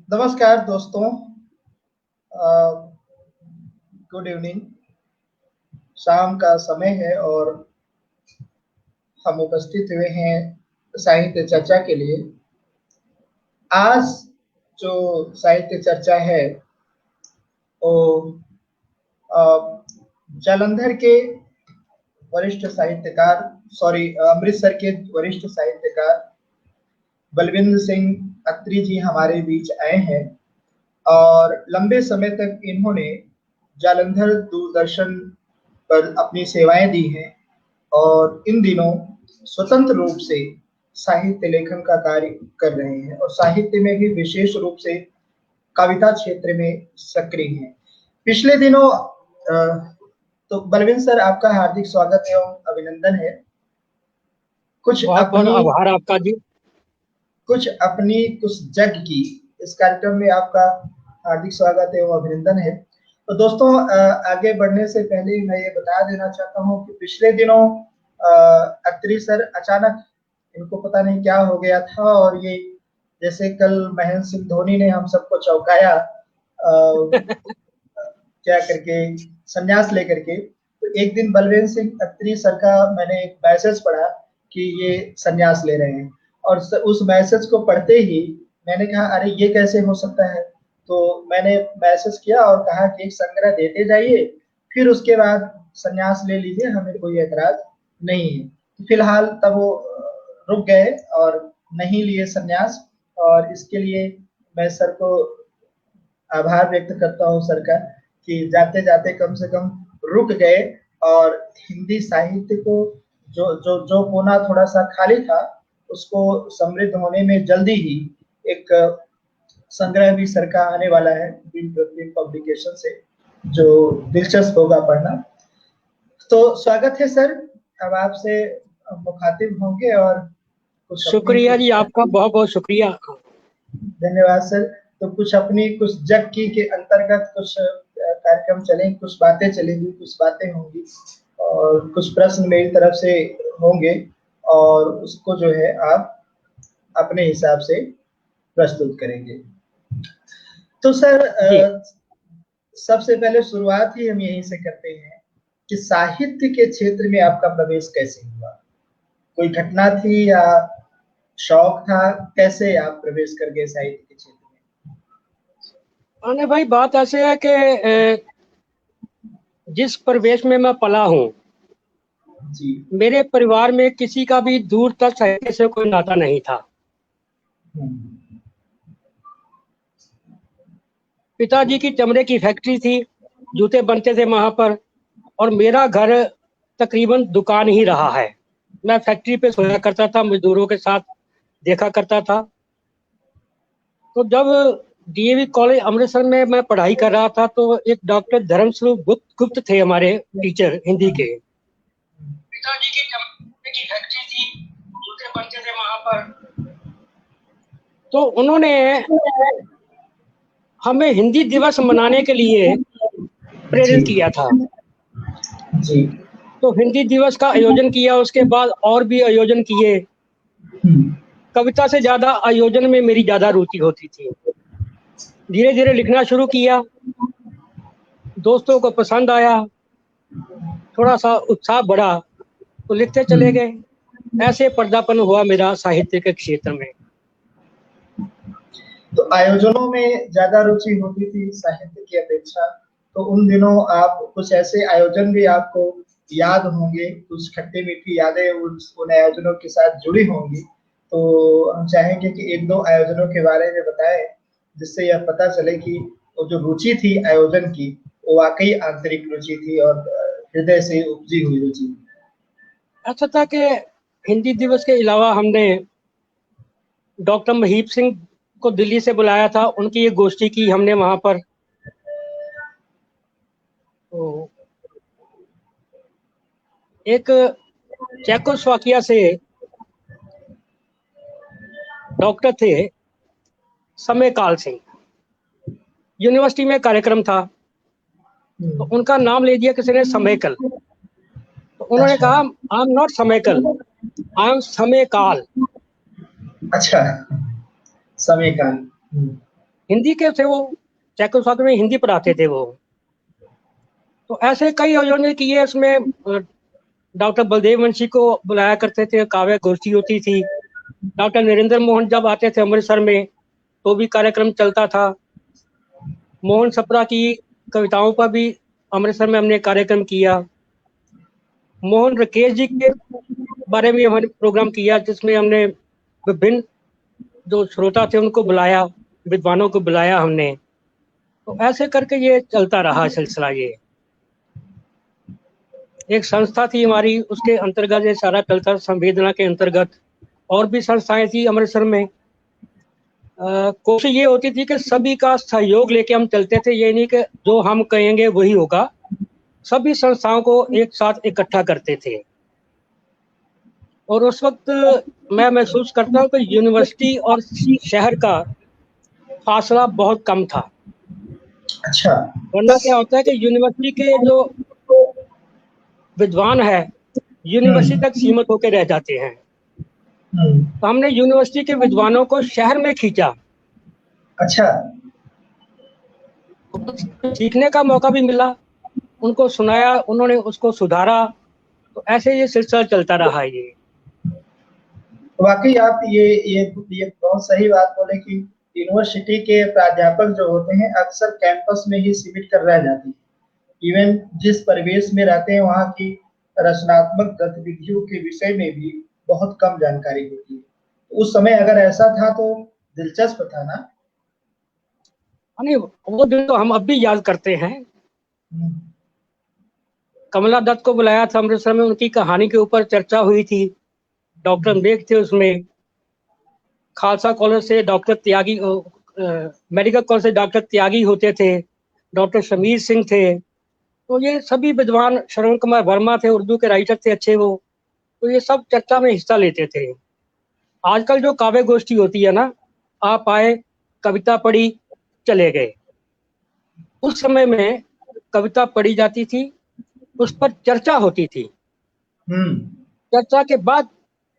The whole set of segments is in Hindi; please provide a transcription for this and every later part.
नमस्कार दोस्तों। Good evening. शाम का समय है और हम उपस्थित हुए हैं साहित्य चर्चा के लिए। आज जो साहित्य चर्चा है वो अ, जालंधर के वरिष्ठ साहित्यकार अमृतसर के वरिष्ठ साहित्यकार बलविंद्र सिंह अत्री जी हमारे बीच आए हैं और लंबे समय तक इन्होंने जालंधर दूरदर्शन पर अपनी सेवाएं दी हैं और इन दिनों स्वतंत्र रूप से साहित्य लेखन का कार्य कर रहे हैं और साहित्य में भी विशेष रूप से कविता क्षेत्र में सक्रिय हैं। पिछले दिनों तो बलविंद्र सर, आपका हार्दिक स्वागत एवं अभिनंदन है। बहुत बहुत आभार आपका जी। कुछ जग की इस कार्यक्रम में आपका हार्दिक स्वागत एवं अभिनंदन है। तो दोस्तों, आगे बढ़ने से पहले मैं ये बता देना चाहता हूँ कि पिछले दिनों अत्री सर अचानक, इनको पता नहीं क्या हो गया था और ये जैसे कल महेंद्र सिंह धोनी ने हम सबको चौंकाया क्या करके संन्यास लेकर के। तो एक दिन बलविंद्र सिंह अत्री सर का मैंने एक मैसेज पढ़ा कि ये संन्यास ले रहे हैं और उस मैसेज को पढ़ते ही मैंने कहा अरे ये कैसे हो सकता है। तो मैंने मैसेज किया और कहा कि एक संग्रह देते जाइए, फिर उसके बाद संन्यास ले लीजिए, हमें कोई एतराज नहीं है। तो फिलहाल तब वो रुक गए और नहीं लिए संन्यास, और इसके लिए मैं सर को आभार व्यक्त करता हूँ सर का कि जाते जाते कम से कम रुक गए और हिंदी साहित्य को जो जो जो कोना थोड़ा सा खाली था उसको समृद्ध होने में जल्दी ही एक संग्रह भी सर का आने वाला है बीन पब्लिकेशन से, जो दिलचस्प होगा पढ़ना। तो स्वागत है सर, अब आपसे मुखातिब होंगे और शुक्रिया जी, आपका बहुत बहुत शुक्रिया। धन्यवाद सर। तो कुछ जग की के अंतर्गत कुछ कार्यक्रम चलेंगे, कुछ बातें चलेंगी, कुछ बातें होंगी और कुछ प्रश्न मेरी तरफ से होंगे और उसको जो है आप अपने हिसाब से प्रस्तुत करेंगे। तो सर, सबसे पहले शुरुआत ही हम यहीं से करते हैं कि साहित्य के क्षेत्र में आपका प्रवेश कैसे हुआ? कोई घटना थी या शौक था? कैसे आप प्रवेश कर गए साहित्य के क्षेत्र में? अने भाई, बात ऐसे है कि जिस परिवेश में मैं पला हूँ, मेरे परिवार में किसी का भी दूर तक साहित्य से कोई नाता नहीं था। पिताजी की चमड़े की फैक्ट्री थी, जूते बनते थे वहां पर, और मेरा घर तकरीबन दुकान ही रहा है। मैं फैक्ट्री पे सोया करता था, मजदूरों के साथ देखा करता था। तो जब डीएवी कॉलेज अमृतसर में मैं पढ़ाई कर रहा था तो एक डॉक्टर धर्मस्वरूप गुप्त थे हमारे टीचर हिंदी के। पिताजी की चमड़े की फैक्ट्री थी, जूते बनते थे वहां पर। तो उन्होंने हमें हिंदी दिवस मनाने के लिए प्रेरित किया था जी। तो हिंदी दिवस का आयोजन किया, उसके बाद और भी आयोजन किए। कविता से ज्यादा आयोजन में मेरी ज्यादा रुचि होती थी। धीरे धीरे लिखना शुरू किया, दोस्तों को पसंद आया, थोड़ा सा उत्साह बढ़ा तो लिखते चले गए। ऐसे पदार्पण हुआ मेरा साहित्य के क्षेत्र में। तो आयोजनों में ज्यादा रुचि होती थी साहित्य की अपेक्षा। तो उन दिनों आप कुछ ऐसे आयोजन भी आपको याद होंगे, कुछ खट्टी मीठी यादें उन आयोजनों के साथ जुड़ी होंगी। तो हम चाहेंगे कि एक दो आयोजनों के बारे में बताएं जिससे यह पता चले कि वो जो रुचि थी आयोजन की वो वाकई आंतरिक रुचि थी और हृदय से उपजी हुई रुचि। अच्छा था कि हिंदी दिवस के अलावा हमने डॉक्टर महीप सिंह को दिल्ली से बुलाया था, उनकी एक गोष्ठी की हमने वहां पर। तो एक चेकोस्लोवाकिया से डॉक्टर थे समयकाल सिंह, यूनिवर्सिटी में कार्यक्रम था तो उनका नाम ले दिया किसी ने समयकल। तो उन्होंने कहा आई एम नॉट समयकल, आई एम समयकाल। अच्छा, समयकाल। हिंदी के थे वो, चेकोस्लोवाकिया में हिंदी पढ़ाते थे वो। तो ऐसे कई आयोजन किए, इसमें डॉक्टर बलदेव वंशी को बुलाया करते थे, काव्य गोष्ठी होती थी। डॉक्टर नरेंद्र मोहन जब आते थे अमृतसर में तो भी कार्यक्रम चलता था। मोहन सप्रा की कविताओं पर भी अमृतसर में हमने कार्यक्रम किया। मोहन राकेश जी के बारे में हमने प्रोग्राम किया, जिसमें हमने विभिन्न जो श्रोता थे उनको बुलाया, विद्वानों को बुलाया हमने। तो ऐसे करके ये चलता रहा सिलसिला। ये एक संस्था थी हमारी, उसके अंतर्गत ये सारा चलता, संवेदना के अंतर्गत। और भी संस्थाएं थी अमृतसर में। कोशिश ये होती थी कि सभी का सहयोग लेके हम चलते थे, ये नहीं कि जो हम कहेंगे वही होगा। सभी संस्थाओं को एक साथ इकट्ठा करते थे। और उस वक्त मैं महसूस करता हूँ कि यूनिवर्सिटी और शहर का फासला बहुत कम था। अच्छा। वरना क्या होता है कि यूनिवर्सिटी के जो विद्वान है यूनिवर्सिटी तक सीमित होकर रह जाते हैं। तो हमने यूनिवर्सिटी के विद्वानों को शहर में खींचा। अच्छा। सीखने का मौका भी मिला, उनको सुनाया, उन्होंने उसको सुधारा। तो ऐसे ये सिलसिला चलता रहा। ये वाकई आप ये बहुत सही बात बोले कि यूनिवर्सिटी के प्राध्यापक जो होते हैं अक्सर कैंपस में ही सीमित कर रह जाते हैं। इवन जिस परिवेश में रहते हैं वहाँ की रचनात्मक गतिविधियों के विषय में भी बहुत कम जानकारी होती है। उस समय अगर ऐसा था तो दिलचस्प था ना। नहीं, वो दिन तो हम अब भी याद करते हैं। कमला दत्त को बुलाया था अमृतसर में, उनकी कहानी के ऊपर चर्चा हुई थी। डॉक्टर मेघ थे उसमें। खालसा कॉलेज से डॉक्टर त्यागी, मेडिकल कॉलेज से डॉक्टर त्यागी होते थे, डॉक्टर शमीर सिंह थे। तो ये सभी विद्वान, श्रवण कुमार वर्मा थे, उर्दू के राइटर थे अच्छे वो। तो ये सब चर्चा में हिस्सा लेते थे। आजकल जो काव्य गोष्ठी होती है ना, आप आए, कविता पढ़ी, चले गए। उस समय में कविता पढ़ी जाती थी, उस पर चर्चा होती थी। चर्चा के बाद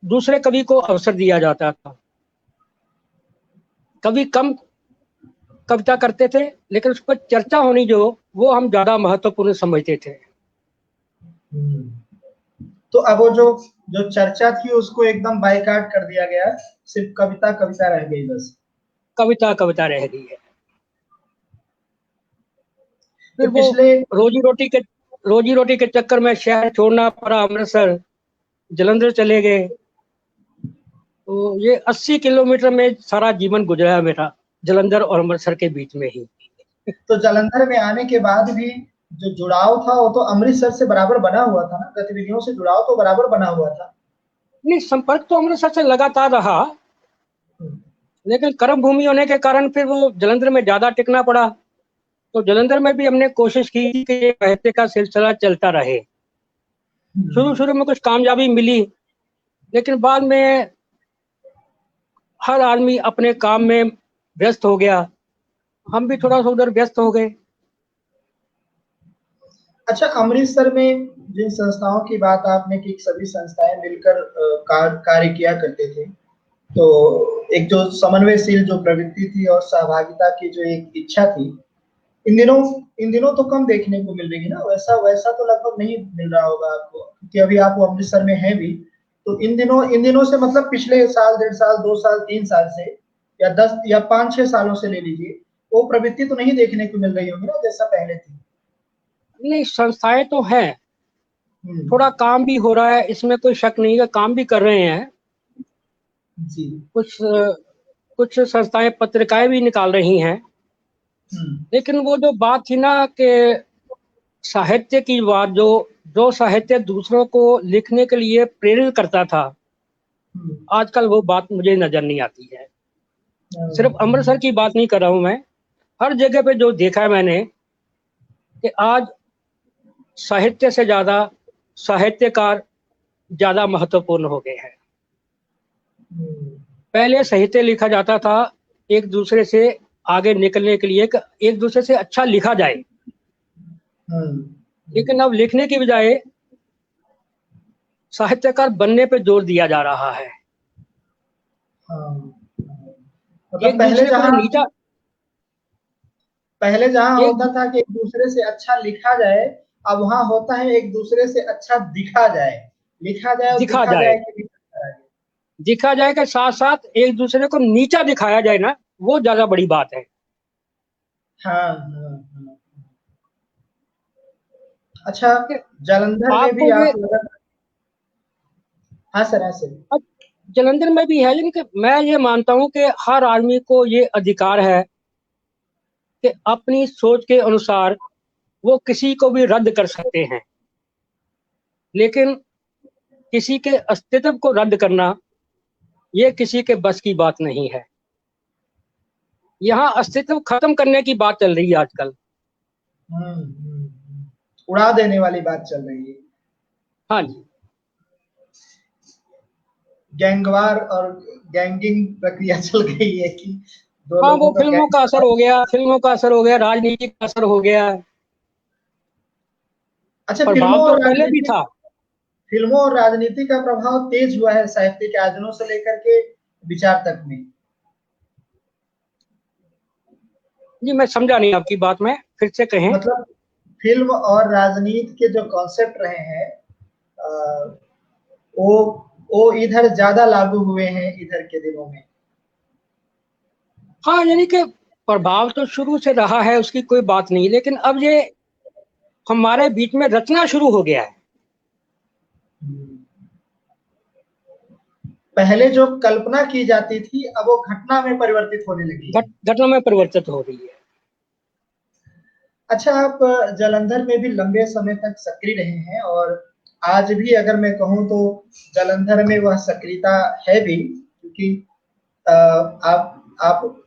दूसरे कवि को अवसर दिया जाता था। कवि कम कविता करते थे, लेकिन उस पर चर्चा होनी जो, वो हम ज्यादा महत्वपूर्ण समझते थे। तो अब वो जो जो चर्चा थी उसको एकदम बायकाट कर दिया गया, सिर्फ कविता कविता रह गई बस। कविता कविता रह गई है। फिर तो वो पिछले रोजी रोटी के चक्कर में शहर छोड़ना पड़ा, अमृतसर, जलंधर चले गए। तो ये 80 किलोमीटर में सारा जीवन गुजरा है मेरा, जलंधर और अमृतसर के बीच में ही। तो जलंधर में आने के बाद भी जो जुड़ाव था वो तो अमृतसर से बराबर बना हुआ था ना, गतिविधियों से जुड़ाव तो बराबर बना हुआ था। नहीं, संपर्क तो अमृतसर से लगातार रहा, लेकिन कर्म भूमि होने के कारण फिर वो जलंधर में ज्यादा टिकना पड़ा। तो जलंधर में भी हमने कोशिश की कि ये साहित्य का सिलसिला चलता रहे। शुरू शुरू में कुछ कामयाबी मिली, लेकिन बाद में हर आदमी अपने काम में व्यस्त हो गया, हम भी थोड़ा सा उधर व्यस्त हो गए। अच्छा, अमृतसर में जिन संस्थाओं की बात आपने की, सभी संस्थाएं मिलकर कार्य किया करते थे, तो एक जो समन्वयशील जो प्रवृत्ति थी और सहभागिता की जो एक इच्छा थी, इन दिनों तो कम देखने को मिल रही है ना। वैसा वैसा तो लगभग नहीं मिल रहा होगा आपको, क्योंकि अभी आप अमृतसर में हैं भी। तो इन दिनों से मतलब पिछले साल, 1.5 साल, 2 साल, 3 साल से, या 10 या 5-6 सालों से ले लीजिए, वो प्रवृत्ति तो नहीं देखने को मिल रही होगी ना जैसा पहले थी। नहीं, संस्थाएं तो हैं, थोड़ा काम भी हो रहा है, इसमें कोई शक नहीं है, काम भी कर रहे हैं जी। कुछ संस्थाएं पत्रिकाएं भी निकाल रही हैं। लेकिन वो जो बात थी ना कि साहित्य की बात, जो जो साहित्य दूसरों को लिखने के लिए प्रेरित करता था, आजकल वो बात मुझे नजर नहीं आती है। सिर्फ अमृतसर की बात नहीं कर रहा हूं मैं, हर जगह पे जो देखा है मैंने कि आज साहित्य से ज्यादा साहित्यकार ज्यादा महत्वपूर्ण हो गए हैं। पहले साहित्य लिखा जाता था एक दूसरे से आगे निकलने के लिए, एक दूसरे से अच्छा लिखा जाए, लेकिन अब लिखने की बजाय साहित्यकार बनने पे जोर दिया जा रहा है। मतलब एक पहले दूसरे को जहां नीचा पहले जहाँ एक होता था कि एक दूसरे से अच्छा लिखा जाए, अब वहाँ होता है एक दूसरे से अच्छा दिखा जाए, लिखा जाए और दिखा दिखा जाए, जाए कि दिखा जाए। दिखा जाए के साथ साथ एक दूसरे को नीचा दिखाया जाए ना, वो ज्यादा बड़ी बात है। हाँ, हाँ, हाँ। अच्छा, कि जालंधर में भी आपको ये आप अगर, हाँ सर, हाँ सर। अब जलंधर में भी है, लेकिन मैं ये मानता हूँ कि हर आदमी को ये अधिकार है कि अपनी सोच के अनुसार वो किसी को भी रद्द कर सकते हैं, लेकिन किसी के अस्तित्व को रद्द करना ये किसी के बस की बात नहीं है। यहाँ अस्तित्व खत्म करने की बात चल रही है आजकल। उड़ा देने वाली बात चल रही है। हाँ जी। गैंगवार और गैंगिंग प्रक्रिया चल गई है कि दो हाँ, वो लोगों का फिल्मों गैंग का बना असर हो गया, फिल्मों का असर हो गया, राजनीति का असर हो गया। अच्छा, प्रभाव फिल्मों तो और पहले भी राजनीति, था। फिल्मों और राजनीति का प्रभाव तेज हुआ है साहित्य के आयोजनों से लेकर के विचार तक में। जी, मैं समझा नहीं आपकी बात में, फिर से कहें। मतलब फिल्म और राजनीति के जो कॉन्सेप्ट रहे हैं, अ, वो वो इधर ज्यादा लागू हुए हैं इधर के दिनों में। हाँ, यानी कि प्रभाव तो शुरू से रहा है, उसकी कोई बात नहीं, लेकिन अब ये हमारे बीच में रचना शुरू हो गया है। पहले जो कल्पना की जाती थी, अब वो घटना में परिवर्तित होने लगी है। घटना में परिवर्तित हो रही है। अच्छा, आप जालंधर में भी लंबे समय तक सक्रिय रहे हैं, और आज भी अगर मैं कहूँ तो जालंधर में वह सक्रियता है भी, क्योंकि आप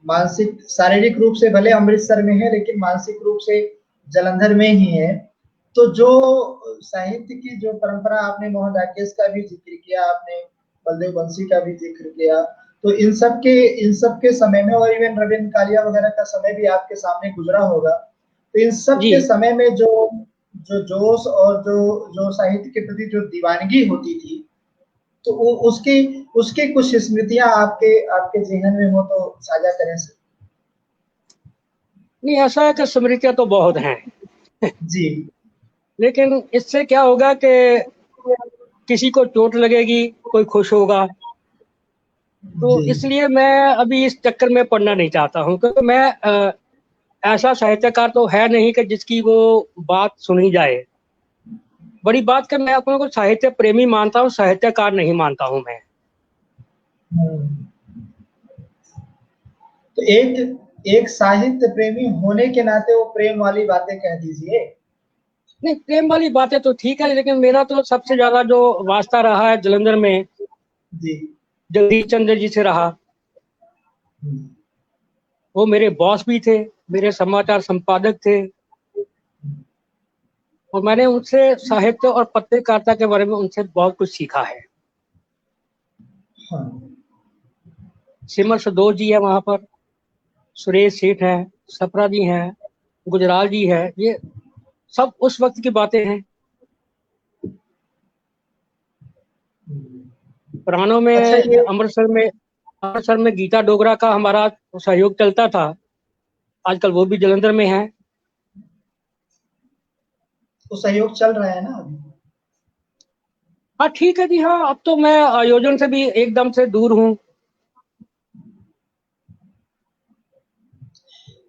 मानसिक शारीरिक रूप से भले अमृतसर में है, लेकिन मानसिक रूप से जालंधर में ही है। तो जो साहित्य की जो परंपरा, आपने मोहन राकेश का भी जिक्र किया, आपने बलदेव बंसी का भी जिक्र किया, तो इन सब के समय में, और इवन रविंद्र कालिया वगैरह का समय भी आपके सामने गुजरा होगा, तो इन सब जी। के समय में जो जो जोश और जो जो साहित्य के प्रति जो दीवानगी होती थी, तो उसकी उसकी कुछ स्मृतियां आपके आपके जेहन में हो तो साझा करें सर। नहीं, ऐसा है कि स्मृतियां तो बहुत हैं, जी। लेकिन इससे क्या होगा कि किसी को चोट लगेगी, कोई खुश होगा। तो जी। इसलिए मैं अभी इस चक्कर में पड़ना नहीं चाहता हूँ, क्योंकि मैं ऐसा साहित्यकार तो है नहीं कि जिसकी वो बात सुनी जाए। बड़ी बात कि मैं अपने को साहित्य प्रेमी मानता हूँ, साहित्यकार नहीं मानता हूँ मैं। हम्म। तो एक एक साहित्य प्रेमी होने के नाते वो प्रेम वाली बातें कह दीजिए। नहीं, प्रेम वाली बातें तो ठीक है, लेकिन मेरा तो सबसे ज्यादा जो वास्ता रहा है जलंधर में, जी। जगदीश चंद्र जी से रहा। वो मेरे बॉस भी थे, मेरे समाचार संपादक थे, और मैंने उनसे साहित्य और पत्रकारिता के बारे में उनसे बहुत कुछ सीखा है। हाँ। सिमर सदोष जी है वहां पर, सुरेश सेठ है, सपरा जी हैं, गुजराल जी है, ये सब उस वक्त की बातें हैं। पुरानों अच्छा, में ये अमृतसर में गीता डोगरा का हमारा सहयोग चलता था। आजकल वो भी जलंधर में है। तो सहयोग चल रहा है ना अभी? हाँ ठीक है जी, हाँ, अब तो मैं आयोजन से भी एकदम से दूर हूँ।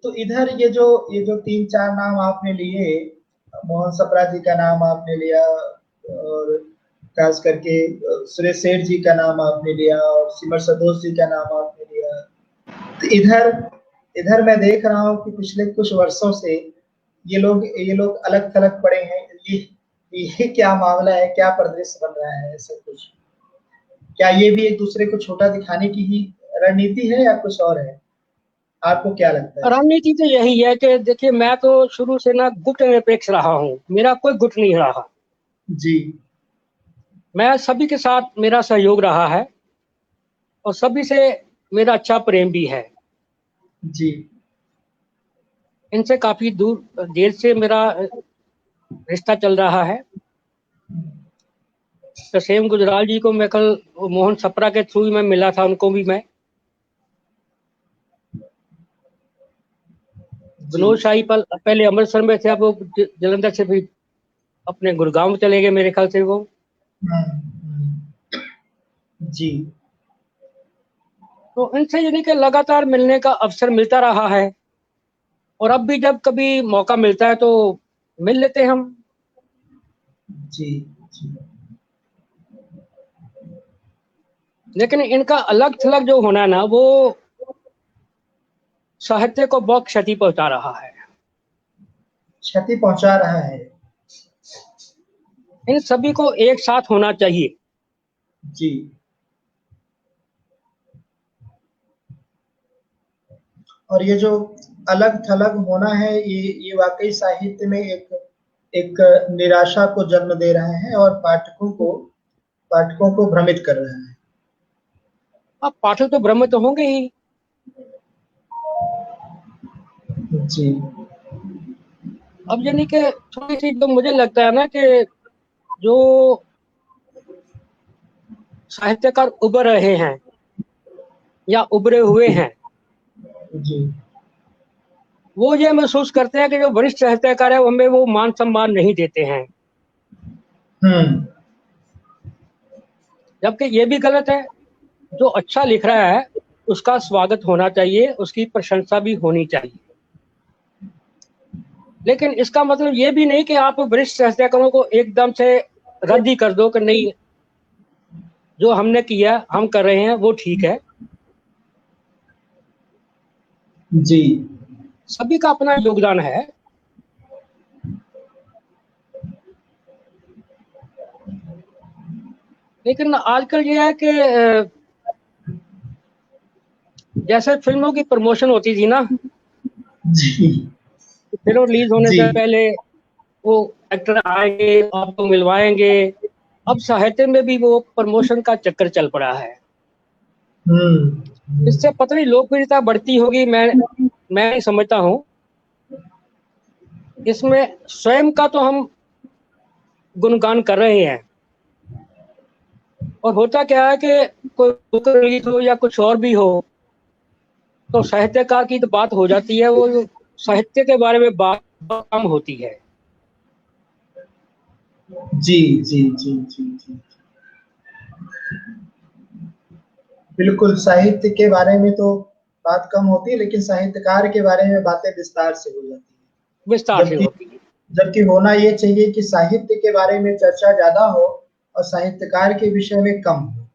तो इधर ये जो तीन चार नाम आपने लिए, मोहन सप्रा जी का नाम आपने लिया, और खास करके सुरेश सेठ जी का नाम आपने लिया, और सिमर सदोष जी का नाम आपने लिया, तो इधर इधर मैं देख रहा हूँ कि पिछले कुछ वर्षों से ये लोग अलग थलग पड़े हैं। ये क्या मामला है, क्या परिदृश्य बन रहा है सब कुछ? क्या ये भी एक दूसरे को छोटा दिखाने की ही रणनीति है, या कुछ और है? आपको क्या लगता है? रणनीति तो यही है कि देखिए, मैं तो शुरू से ना गुट निरपेक्ष रहा हूँ, मेरा कोई गुट नहीं रहा। जी। मैं सभी के साथ मेरा सहयोग रहा है, और सभी से मेरा अच्छा प्रेम भी है। जी। इनसे काफी दूर देर से मेरा रिश्ता चल रहा है। तसेम गुजराल जी को मैं कल मोहन सप्रा के थ्रू ही मैं मिला था, उनको भी मैं। विनोद शाही पहले अमृतसर में थे, अब वो जलंधर से भी अपने गुड़गांव में चले गए मेरे ख्याल से वो। जी। तो इनसे यानी कि लगातार मिलने का अवसर मिलता रहा है, और अब भी जब कभी मौका मिलता है तो मिल लेते हैं हम। जी जी। लेकिन इनका अलग थलग जो होना ना, वो साहित्य को बहुत क्षति पहुंचा रहा है। क्षति पहुंचा रहा है। इन सभी को एक साथ होना चाहिए। जी। और ये जो अलग थलग होना है, ये वाकई साहित्य में एक निराशा को जन्म दे रहा है और पाठकों को भ्रमित कर रहा है। अब पाठक तो भ्रमित तो होंगे ही। जी। अब यानी कि थोड़ी सी जो मुझे लगता है ना कि जो साहित्यकार उभर रहे हैं या उभरे हुए हैं, जी। वो ये महसूस करते हैं कि जो वरिष्ठ साहित्यकार है हमें वो मान सम्मान नहीं देते हैं, जबकि ये भी गलत है। जो अच्छा लिख रहा है उसका स्वागत होना चाहिए, उसकी प्रशंसा भी होनी चाहिए। लेकिन इसका मतलब ये भी नहीं कि आप वरिष्ठ साहित्यकारों को एकदम से रद्द ही कर दो कि नहीं, जो हमने किया हम कर रहे हैं वो ठीक है। जी। सभी का अपना योगदान है। लेकिन आजकल ये है कि जैसे फिल्मों की प्रमोशन होती थी ना, जी। फिल्म रिलीज होने जी। से पहले वो एक्टर आएंगे, आपको मिलवाएंगे। अब साहित्य में भी वो प्रमोशन का चक्कर चल पड़ा है। इससे पता नहीं लोकप्रियता बढ़ती होगी, मैं नहीं समझता हूँ। इसमें स्वयं का तो हम गुणगान कर रहे हैं, और होता क्या है कि कोई बुक रिलीज हो या कुछ और भी हो, तो साहित्यकार की तो बात हो जाती है, वो साहित्य के बारे में बात कम होती है। जी। जी। जी। जी। जी। बिल्कुल, साहित्य के बारे में तो बात कम होती है, लेकिन साहित्यकार के बारे में बातें विस्तार से हो जाती है। विस्तार से जबकि होती है। जबकि होना ये चाहिए कि साहित्य के बारे में चर्चा ज्यादा हो और साहित्यकार के विषय में कम हो।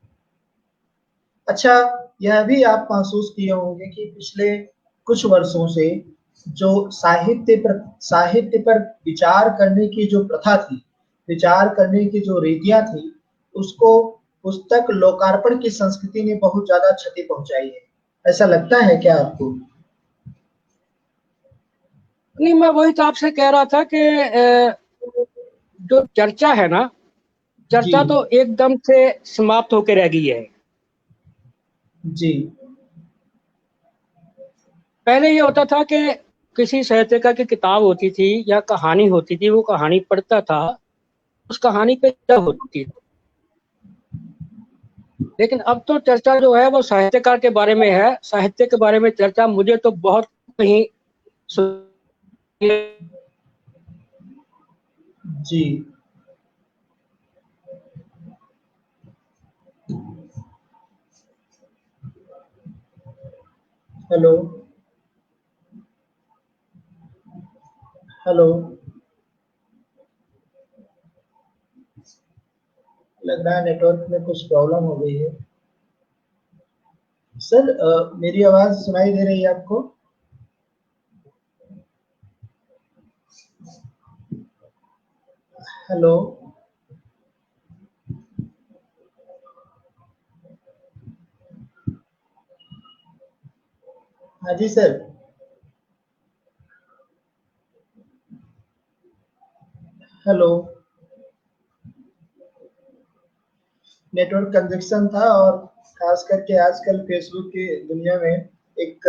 अच्छा, यह भी आप महसूस किए होंगे कि पिछले कुछ वर्षों से जो साहित्य पर विचार करने की जो प्रथा थी, विचार करने की जो रीतियां थी, उसको पुस्तक लोकार्पण की संस्कृति ने बहुत ज्यादा क्षति पहुंचाई है। ऐसा लगता है क्या आपको? नहीं, मैं वही तो आपसे कह रहा था कि जो चर्चा है ना, जी। चर्चा तो एकदम से समाप्त होकर रह गई है। जी। पहले ये होता था कि किसी साहित्यकार की किताब होती थी या कहानी होती थी, वो कहानी पढ़ता था, उस कहानी पे चर्चा होती थी। लेकिन अब तो चर्चा जो है वो साहित्यकार के बारे में है। साहित्य के बारे में चर्चा मुझे तो बहुत कहीं जी। हेलो। हेलो। लग रहा है नेटवर्क में कुछ प्रॉब्लम हो गई है। सर, मेरी आवाज सुनाई दे रही है आपको? हेलो। हाँ जी सर। हेलो। नेटवर्क कंजेक्शन था, और खास करके आजकल फेसबुक की दुनिया में एक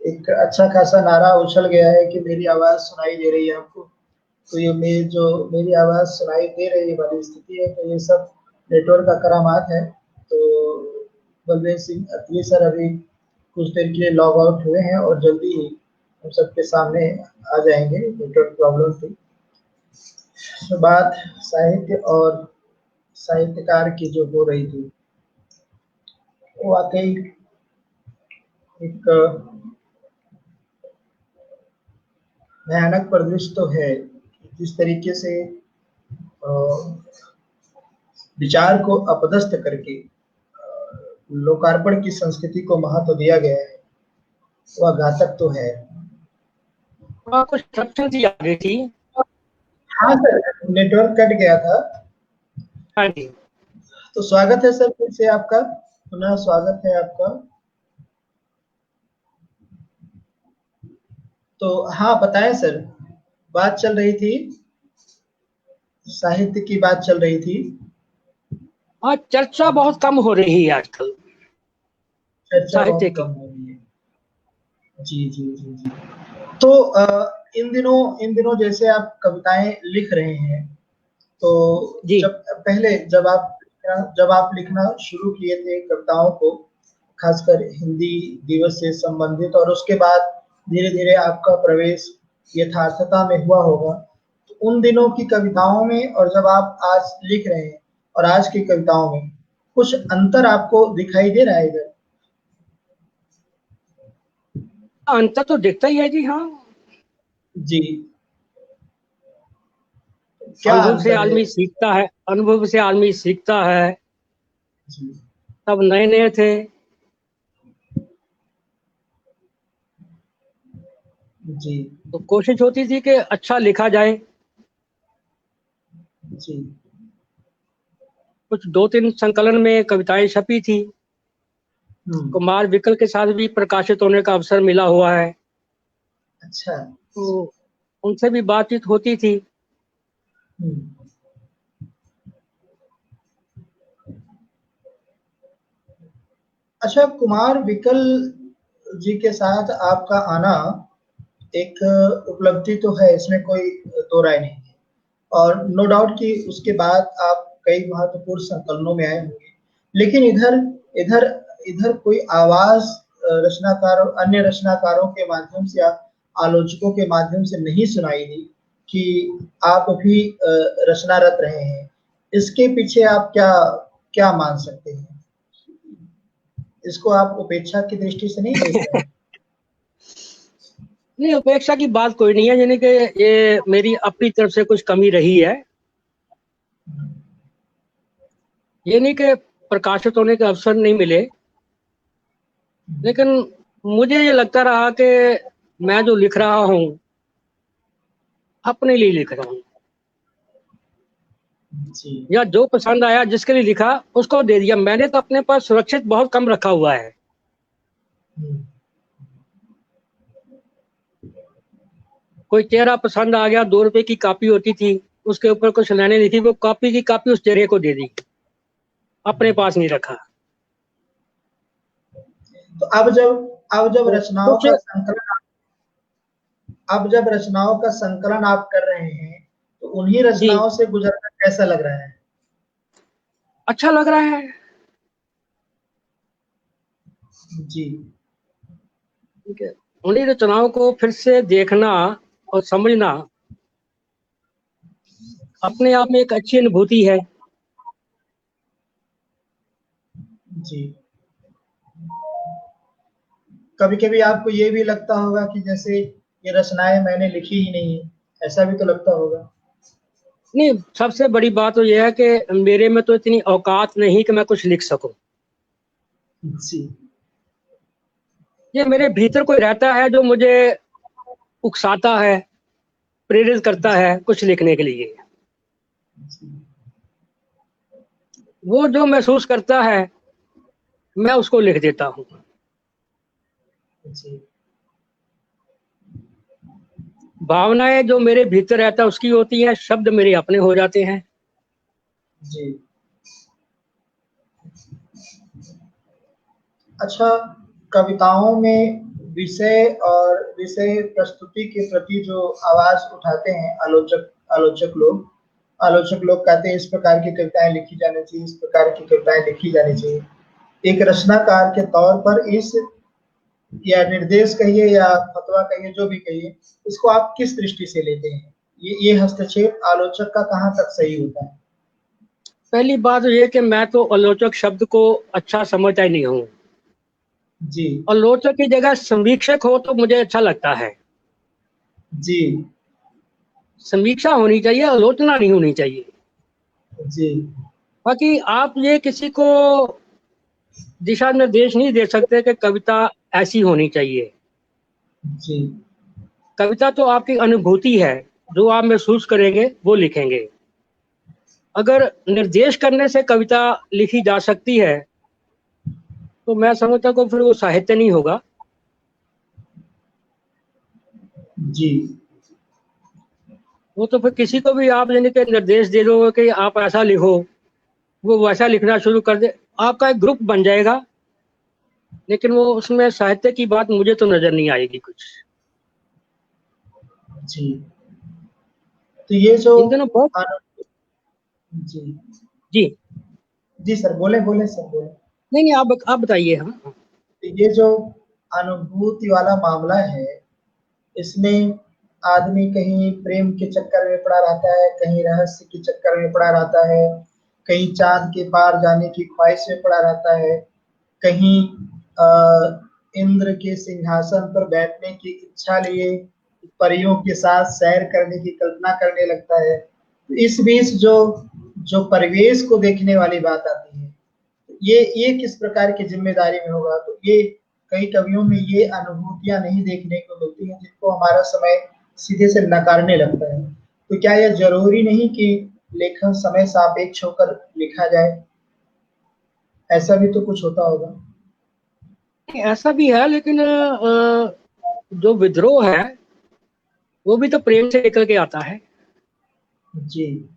एक अच्छा खासा नारा उछल गया है कि मेरी आवाज सुनाई दे रही है आपको। तो ये मेरी आवाज सुनाई दे रही वाली स्थिति है, तो ये सब नेटवर्क का करामात है। तो बलदेव सिंह अत्री सर अभी कुछ देर के लिए लॉग आउट हुए हैं और जल्दी ही हम सबके सामने आ जाएंगे। नेटवर्क प्रॉब्लम थी। तो बात साहित्य और साहित्यकार की जो हो रही थी, वो वाकई एक भयानक परिदृश्य तो है। जिस तरीके से विचार को अपदस्थ करके लोकार्पण की संस्कृति को महत्व दिया गया है, वह घातक तो है। कुछ इंस्ट्रक्शन दी आ रही थी। हाँ सर, नेटवर्क कट गया था। हाँ जी। तो स्वागत है सर, फिर से आपका, पुनः स्वागत है आपका। तो हाँ बताएं सर, बात चल रही थी, साहित्य की बात चल रही थी। हाँ, चर्चा बहुत कम हो रही है आजकल चर्चा साहित्य बहुत की। कम हो रही है। जी जी जी जी। तो इन दिनों जैसे आप कविताएं लिख रहे हैं, तो जी। पहले जब आप लिखना शुरू किए थे कविताओं को, खासकर हिंदी दिवस से संबंधित, और उसके बाद धीरे धीरे आपका प्रवेश यथार्थता में हुआ होगा, तो उन दिनों की कविताओं में और जब आप आज लिख रहे हैं और आज की कविताओं में कुछ अंतर आपको दिखाई दे रहा है इधर? अंतर तो दिखता ही है जी। हाँ, जी, क्या अनुभव से अंतर है? आदमी सीखता है, अनुभव से आदमी सीखता है। जी तब नए नए थे। जी तो कोशिश होती थी कि अच्छा लिखा जाए। जी। कुछ 2-3 संकलन में कविताएं छपी थी। हम्म। कुमार विकल के साथ भी प्रकाशित होने का अवसर मिला हुआ है। अच्छा। तो उनसे भी बातचीत होती थी। हम्म। अच्छा, कुमार विकल जी के साथ आपका आना एक उपलब्धि तो है, इसमें कोई दो राय नहीं है। और नो डाउट कि उसके बाद आप कई महत्वपूर्ण संकलनों में आए होंगे, लेकिन इधर इधर इधर कोई आवाज रचनाकारों, अन्य रचनाकारों के माध्यम से, आलोचकों के माध्यम से नहीं सुनाई दी कि आप भी रचनारत रहे हैं। इसके पीछे आप क्या क्या मान सकते हैं? इसको आप उपेक्षा की दृष्टि से नहीं देख रहे हैं? नहीं, उपेक्षा की बात कोई नहीं है, यानी कि ये मेरी अपनी तरफ से कुछ कमी रही है। ये नहीं कि प्रकाशित होने के अवसर नहीं मिले, लेकिन मुझे ये लगता रहा कि मैं जो लिख रहा हूँ अपने लिए लिख रहा हूँ, जी या जो पसंद आया जिसके लिए लिखा उसको दे दिया। मैंने तो अपने पास सुरक्षित बहुत कम रखा हुआ है। कोई चेहरा पसंद आ गया, 2 रुपए की कॉपी होती थी, उसके ऊपर कुछ लाइनें लिखी, वो कॉपी की कॉपी उस चेहरे को दे दी, अपने पास नहीं रखा। तो अब जब तो रचनाओं कुछ का संकलन अब जब रचनाओं का संकलन आप कर रहे हैं, तो उन्हीं जी, रचनाओं से गुजरना कैसा लग रहा है? अच्छा लग रहा है। जी ठीक है। उन्हीं रचनाओं को फिर से देखना और समझना अपने आप में एक अच्छी अनुभूति है। जी। कभी कभी आपको ये भी लगता होगा कि जैसे ये रचनाएं मैंने लिखी ही नहीं है, ऐसा भी तो लगता होगा? नहीं, सबसे बड़ी बात तो यह है कि मेरे में तो इतनी औकात नहीं कि मैं कुछ लिख सकूं। जी ये मेरे भीतर कोई रहता है जो मुझे उकसाता है, प्रेरित करता है कुछ लिखने के लिए। जी वो जो महसूस करता है मैं उसको लिख देता हूँ। जी भावनाएं जो मेरे भीतर रहता है उसकी होती हैं, शब्द मेरे अपने हो जाते हैं। जी। अच्छा, कविताओं में विषय प्रस्तुति के प्रति जो आवाज उठाते हैं आलोचक लोग कहते हैं इस प्रकार की कविताएं लिखी जानी चाहिए, इस प्रकार की कविताएं लिखी जानी चाहिए। एक रचनाकार के तौर पर इस या निर्देश कहिए या फतवा कहिए, जो भी कहिए, इसको आप किस दृष्टि से लेते हैं? ये हस्तक्षेप आलोचक का कहाँ तक सही होता है? पहली बात ये कि मैं तो आलोचक शब्द को अच्छा समझता ही नहीं हूँ। जी। आलोचक की जगह समीक्षक हो तो मुझे अच्छा लगता है। जी। समीक्षा होनी चाहिए, आलोचना नहीं होनी चाहिए। जी। बाकी आप ये किसी को दिशा निर्देश नहीं दे सकते कि कविता ऐसी होनी चाहिए। जी। कविता तो आपकी अनुभूति है, जो आप महसूस करेंगे वो लिखेंगे। अगर निर्देश करने से कविता लिखी जा सकती है तो मैं समझता हूँ फिर वो साहित्य नहीं होगा। जी। वो तो फिर किसी को भी आप यानी कि निर्देश दे दो कि आप ऐसा लिखो, वो वैसा लिखना शुरू कर दे, आपका एक ग्रुप बन जाएगा, लेकिन वो उसमें साहित्य की बात मुझे तो नजर नहीं आएगी कुछ। जी। तो ये जो इन दिनों बहुत। जी। जी। जी सर, बोले बोले सर, बोले। नहीं नहीं, आप बताइए। हाँ हाँ। तो ये जो अनुभूति वाला मामला है, इसमें आदमी कहीं प्रेम के चक्कर में पड़ा रहता है, कहीं रहस्य के चक्कर में पड़ा रहता है, कहीं चांद के पार जाने की ख्वाहिश में पड़ा रहता है, कहीं इंद्र के सिंहासन पर बैठने की इच्छा लिए परियों के साथ सैर करने की कल्पना करने लगता है। तो इस बीच जो जो परिवेश को देखने वाली बात आती है, ये किस प्रकार की जिम्मेदारी में होगा? तो ये कई कवियों में ये अनुभूतियां नहीं देखने को मिलती हैं, जिनको हमारा समय सीधे से नकारने लगता है। तो क्या यह जरूरी नहीं कि लेखन समय सापेक्ष होकर लिखा जाए? ऐसा भी तो कुछ होता होगा। ऐसा भी है, लेकिन जो विद्रोह है वो भी तो प्रेम से निकल के आता है। जी।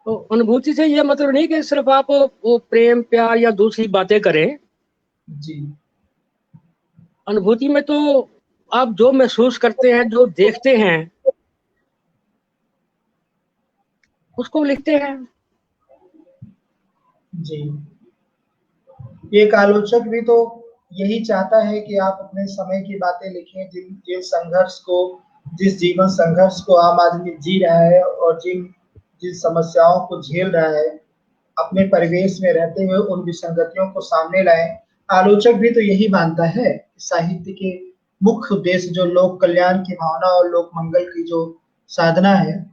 तो अनुभूति से ये मतलब नहीं कि सिर्फ आप वो प्रेम प्यार या दूसरी बातें करें। जी। अनुभूति में तो आप जो महसूस करते हैं, जो देखते हैं, उसको लिखते हैं। जी। एक आलोचक भी तो यही चाहता है कि आप अपने समय की बातें लिखें, जिन जिन संघर्ष को, जिस जीवन संघर्ष को आम आदमी जी रहा है और जिन जिन समस्याओं को झेल रहा है, अपने परिवेश में रहते हुए उन विसंगतियों को सामने लाएं। आलोचक भी तो यही मानता है कि साहित्य के मुख्य उद्देश्य जो लोक कल्याण की भावना और लोक मंगल की जो साधना है,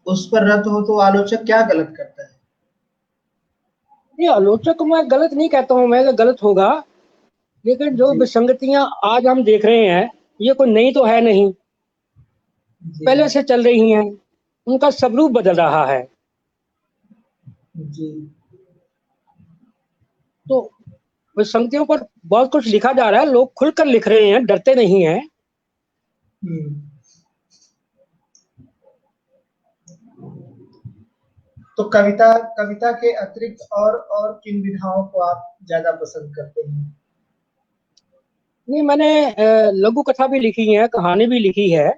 उस पर रत हो, तो आलोचक क्या गलत करता है? ये आलोचक को मैं गलत नहीं कहता हूँ, मैं गलत होगा, लेकिन जो जी। विसंगतियां आज हम देख रहे हैं ये कोई नई तो है नहीं, जी। पहले से चल रही हैं। उनका स्वरूप बदल रहा है। जी। तो विसंगतियों पर बहुत कुछ लिखा जा रहा है, लोग खुलकर लिख रहे हैं, डरते नहीं हैं। हम्म। तो कविता कविता के अतिरिक्त और किन विधाओं को आप ज्यादा पसंद करते हैं? नहीं, मैंने लघु कथा भी लिखी है, कहानी भी लिखी है।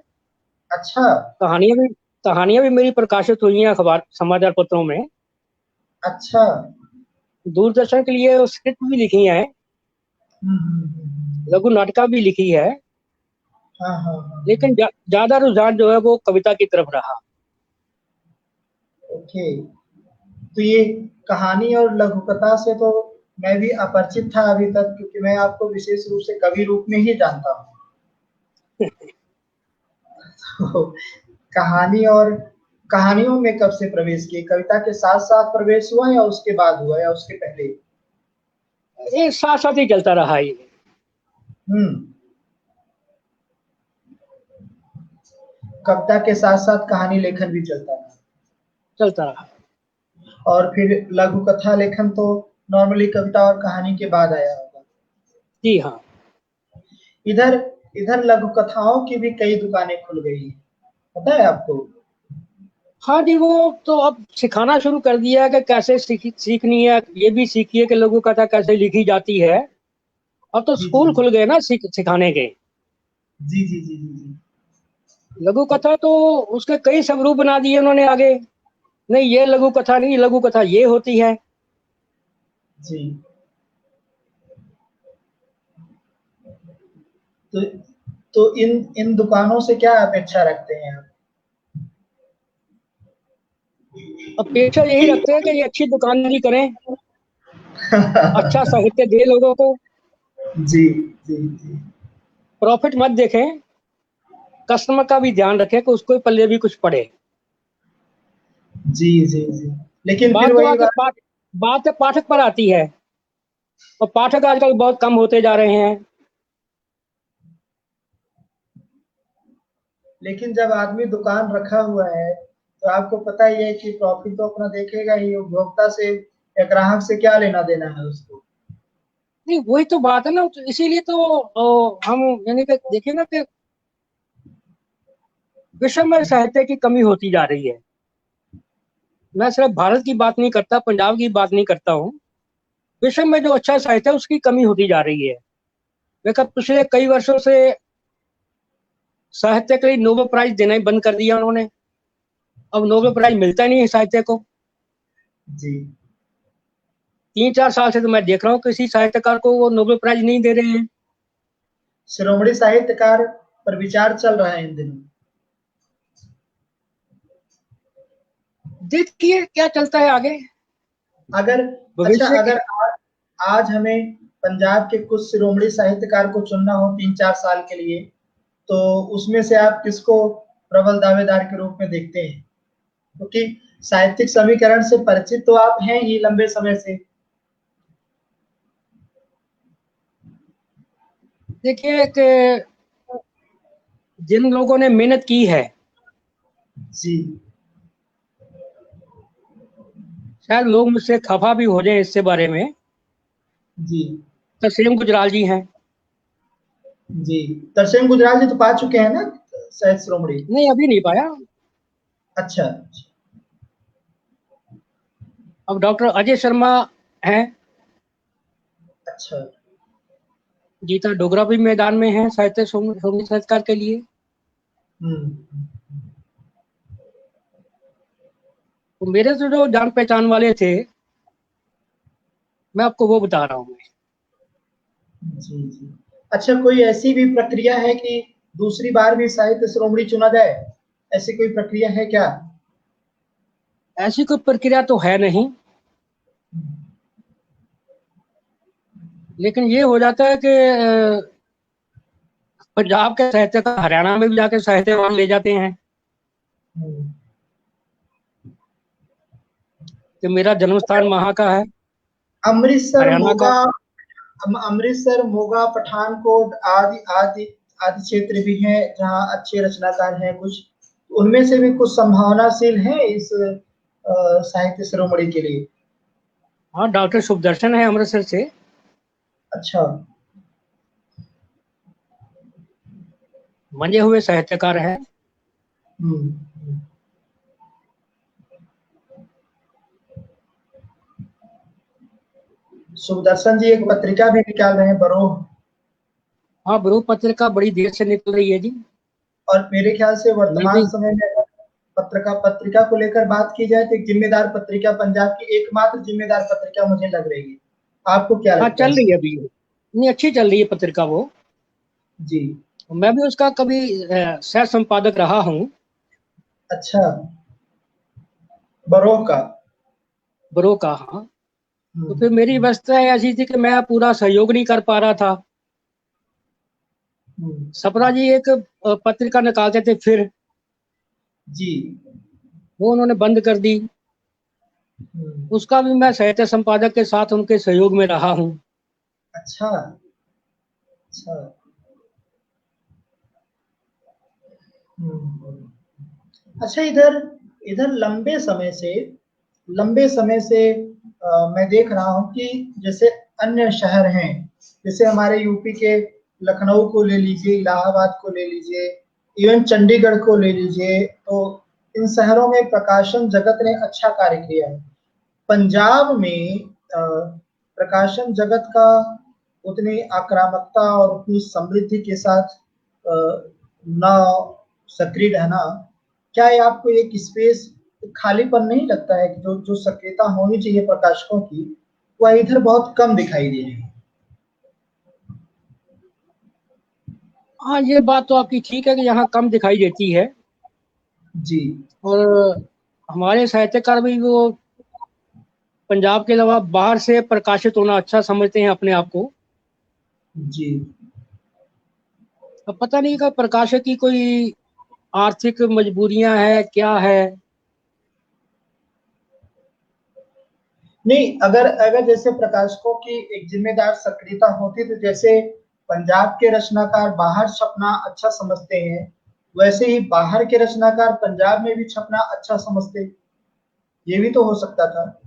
अच्छा। कहानियां भी कहानियां भी मेरी प्रकाशित हुई हैं अखबार समाचार पत्रों में। अच्छा। दूरदर्शन के लिए स्क्रिप्ट भी लिखी है। हम्म। लघु नाटिका भी लिखी है। हाँ हाँ हाँ। लेकिन ज्यादा रुझान जो है वो कविता की तरफ रहा। ओके। तो ये कहानी और लघु कथा से तो मैं भी अपरिचित था अभी तक, क्योंकि मैं आपको विशेष रूप से कवि रूप में ही जानता हूँ। तो कहानी और कहानियों में कब से प्रवेश किए? कविता के साथ साथ प्रवेश हुआ या उसके बाद हुआ या उसके पहले? ये साथ साथ ही चलता रहा ये। हम्म। कविता के साथ साथ कहानी लेखन भी चलता रहा। चलता रहा। और फिर लघु कथा लेखन तो नॉर्मली कविता और कहानी के बाद आया होगा। जी हाँ। इधर इधर लघु कथाओं की भी कई दुकानें खुल गई हैं, पता है आपको? हाँ जी, वो तो अब सिखाना शुरू कर दिया है कि कैसे सीखनी है, ये भी सीखिए कि लघु कथा कैसे लिखी जाती है। अब तो जी। जी। स्कूल खुल गए ना सिखाने के। जी। जी। जी। जी। जी। लघु कथा तो उसके कई स्वरूप बना दिए उन्होंने आगे। नहीं, ये लघु कथा नहीं, लघु कथा ये होती है। जी। तो इन इन दुकानों से क्या अपेक्षा रखते हैं आप? अपेक्षा यही रखते हैं कि ये अच्छी दुकानदारी करें, अच्छा साहित्य दे लोगों को, जी, जी, जी। प्रॉफिट मत देखें, कस्टमर का भी ध्यान रखें कि उसको पल्ले भी कुछ पड़े। जी, जी, जी। लेकिन फिर बात तो वही आके बात। बात पाठक पर आती है, और पाठक आजकल बहुत कम होते जा रहे हैं। लेकिन जब आदमी दुकान रखा हुआ है, तो आपको पता ही है कि प्रॉफिट तो अपना देखेगा ही, उपभोक्ता से या ग्राहक से क्या लेना देना है उसको। नहीं, वही तो बात है ना, तो इसीलिए तो हम यानी कि देखिए ना कि विश्व में साहित्य की कमी होती जा रही है। मैं सिर्फ भारत की बात नहीं करता, पंजाब की बात नहीं करता हूँ। विश्व में जो अच्छा साहित्य है उसकी कमी होती जा रही है। देखा, पिछले कई वर्षों से साहित्य के लिए नोबेल प्राइज देना ही बंद कर दिया उन्होंने। अब नोबेल प्राइज मिलता ही नहीं है साहित्य को। जी। 3-4 साल से तो मैं देख रहा हूँ किसी साहित्यकार को वो नोबेल प्राइज नहीं दे रहे हैं। शिरोमणि साहित्यकार पर विचार चल रहा है इन दिनों। देखिए क्या चलता है आगे अगर अच्छा, भविष्य अगर की। आज हमें पंजाब के कुछ शिरोमणि साहित्यकार को चुनना हो 3-4 साल के लिए, तो उसमें से आप किसको प्रबल दावेदार के रूप में देखते हैं? क्योंकि साहित्यिक समीकरण से परिचित तो आप हैं ही लंबे समय से। देखिए कि जिन लोगों ने मेहनत की है, जी। शायद लोग मुझसे खफा भी हो जाए इससे बारे में, जी। तरसेम गुजराल जी हैं। जी। तरसेम गुजराल जी तो पा चुके हैं ना शायद शिरोमणि। नहीं, अभी नहीं पाया। अच्छा। अब डॉक्टर अजय शर्मा हैं। अच्छा। गीता डोगरा भी मैदान में है साहित्य सोमनी संस्कार के लिए। हम्म। तो मेरे से जो जान पहचान वाले थे, मैं आपको वो बता रहा हूँ। जी, जी। अच्छा, कोई ऐसी भी प्रक्रिया है कि दूसरी बार भी साहित्य शिरोमणि चुना जाए? ऐसी कोई प्रक्रिया है क्या? ऐसी कोई प्रक्रिया तो है नहीं, लेकिन ये हो जाता है कि पंजाब के साहित्य का हरियाणा में भी जाके साहित्य अवार्ड ले जाते हैं। हम्म। कि मेरा जन्म स्थान वहाँ का है, अमृतसर, हरियाणा का। मोगा, अमृतसर, मोगा, पठानकोट आदि आदि आदि क्षेत्र भी हैं जहाँ अच्छे रचनाकार हैं कुछ। उनमें से भी कुछ संभावनाशील है इस साहित्य शिरोमणि के लिए। हाँ, डॉक्टर सुखदर्शन है अमृतसर से। अच्छा। मंजे हुए साहित्यकार हैं। हम्म। सुदर्शन जी एक पत्रिका भी निकाल रहे हैं, बरोह। हाँ, ब्रू पत्रिका बड़ी देर से निकल रही है जी। और मेरे ख्याल से मैं भी। वर्तमान समय में अगर पत्रिका को लेकर बात की जाए तो एक जिम्मेदार पत्रिका, पंजाब की एकमात्र जिम्मेदार पत्रिका मुझे लग रही है। आपको क्या हाँ, लगता है चल रही इसमें? है अभी, नहीं अच्छी चल रही है पत्रिका वो। जी। मैं भी उसका कभी सह संपादक रहा हूँ। अच्छा। बरोह का। ब्रो का, हाँ। तो फिर मेरी हम्म। व्यवस्था ऐसी थी कि मैं पूरा सहयोग नहीं कर पा रहा था। हम्म। सपना जी एक पत्रिका निकालते थे, फिर जी। वो उन्होंने बंद कर दी। हम्म। उसका भी मैं साहित्य संपादक के साथ उनके सहयोग में रहा हूँ। अच्छा। अच्छा। हम्म। अच्छा, इधर इधर लंबे समय से मैं देख रहा हूँ कि जैसे अन्य शहर हैं, जैसे हमारे यूपी के लखनऊ को ले लीजिए, इलाहाबाद को ले लीजिए, इवन चंडीगढ़ को ले लीजिए, तो इन शहरों में प्रकाशन जगत ने अच्छा कार्य किया है। पंजाब में प्रकाशन जगत का उतनी आक्रामकता और उतनी समृद्धि के साथ न सक्रिय रहना, क्या ये आपको एक स्पेस, खालीपन नहीं लगता है कि जो जो सक्रियता होनी चाहिए प्रकाशकों की, वह इधर बहुत कम दिखाई दे रही है? हाँ, ये बात तो आपकी ठीक है कि यहाँ कम दिखाई देती है। जी। और हमारे साहित्यकार भी वो पंजाब के अलावा बाहर से प्रकाशित होना अच्छा समझते हैं अपने आप को। जी। अब पता नहीं कि प्रकाशक की कोई आर्थिक मजबूरियां है, क्या है। नहीं, अगर अगर जैसे प्रकाशकों की एक जिम्मेदार सक्रियता होती तो जैसे पंजाब के रचनाकार बाहर छपना अच्छा समझते हैं, वैसे ही बाहर के रचनाकार पंजाब में भी छपना अच्छा समझते। ये भी तो हो सकता था।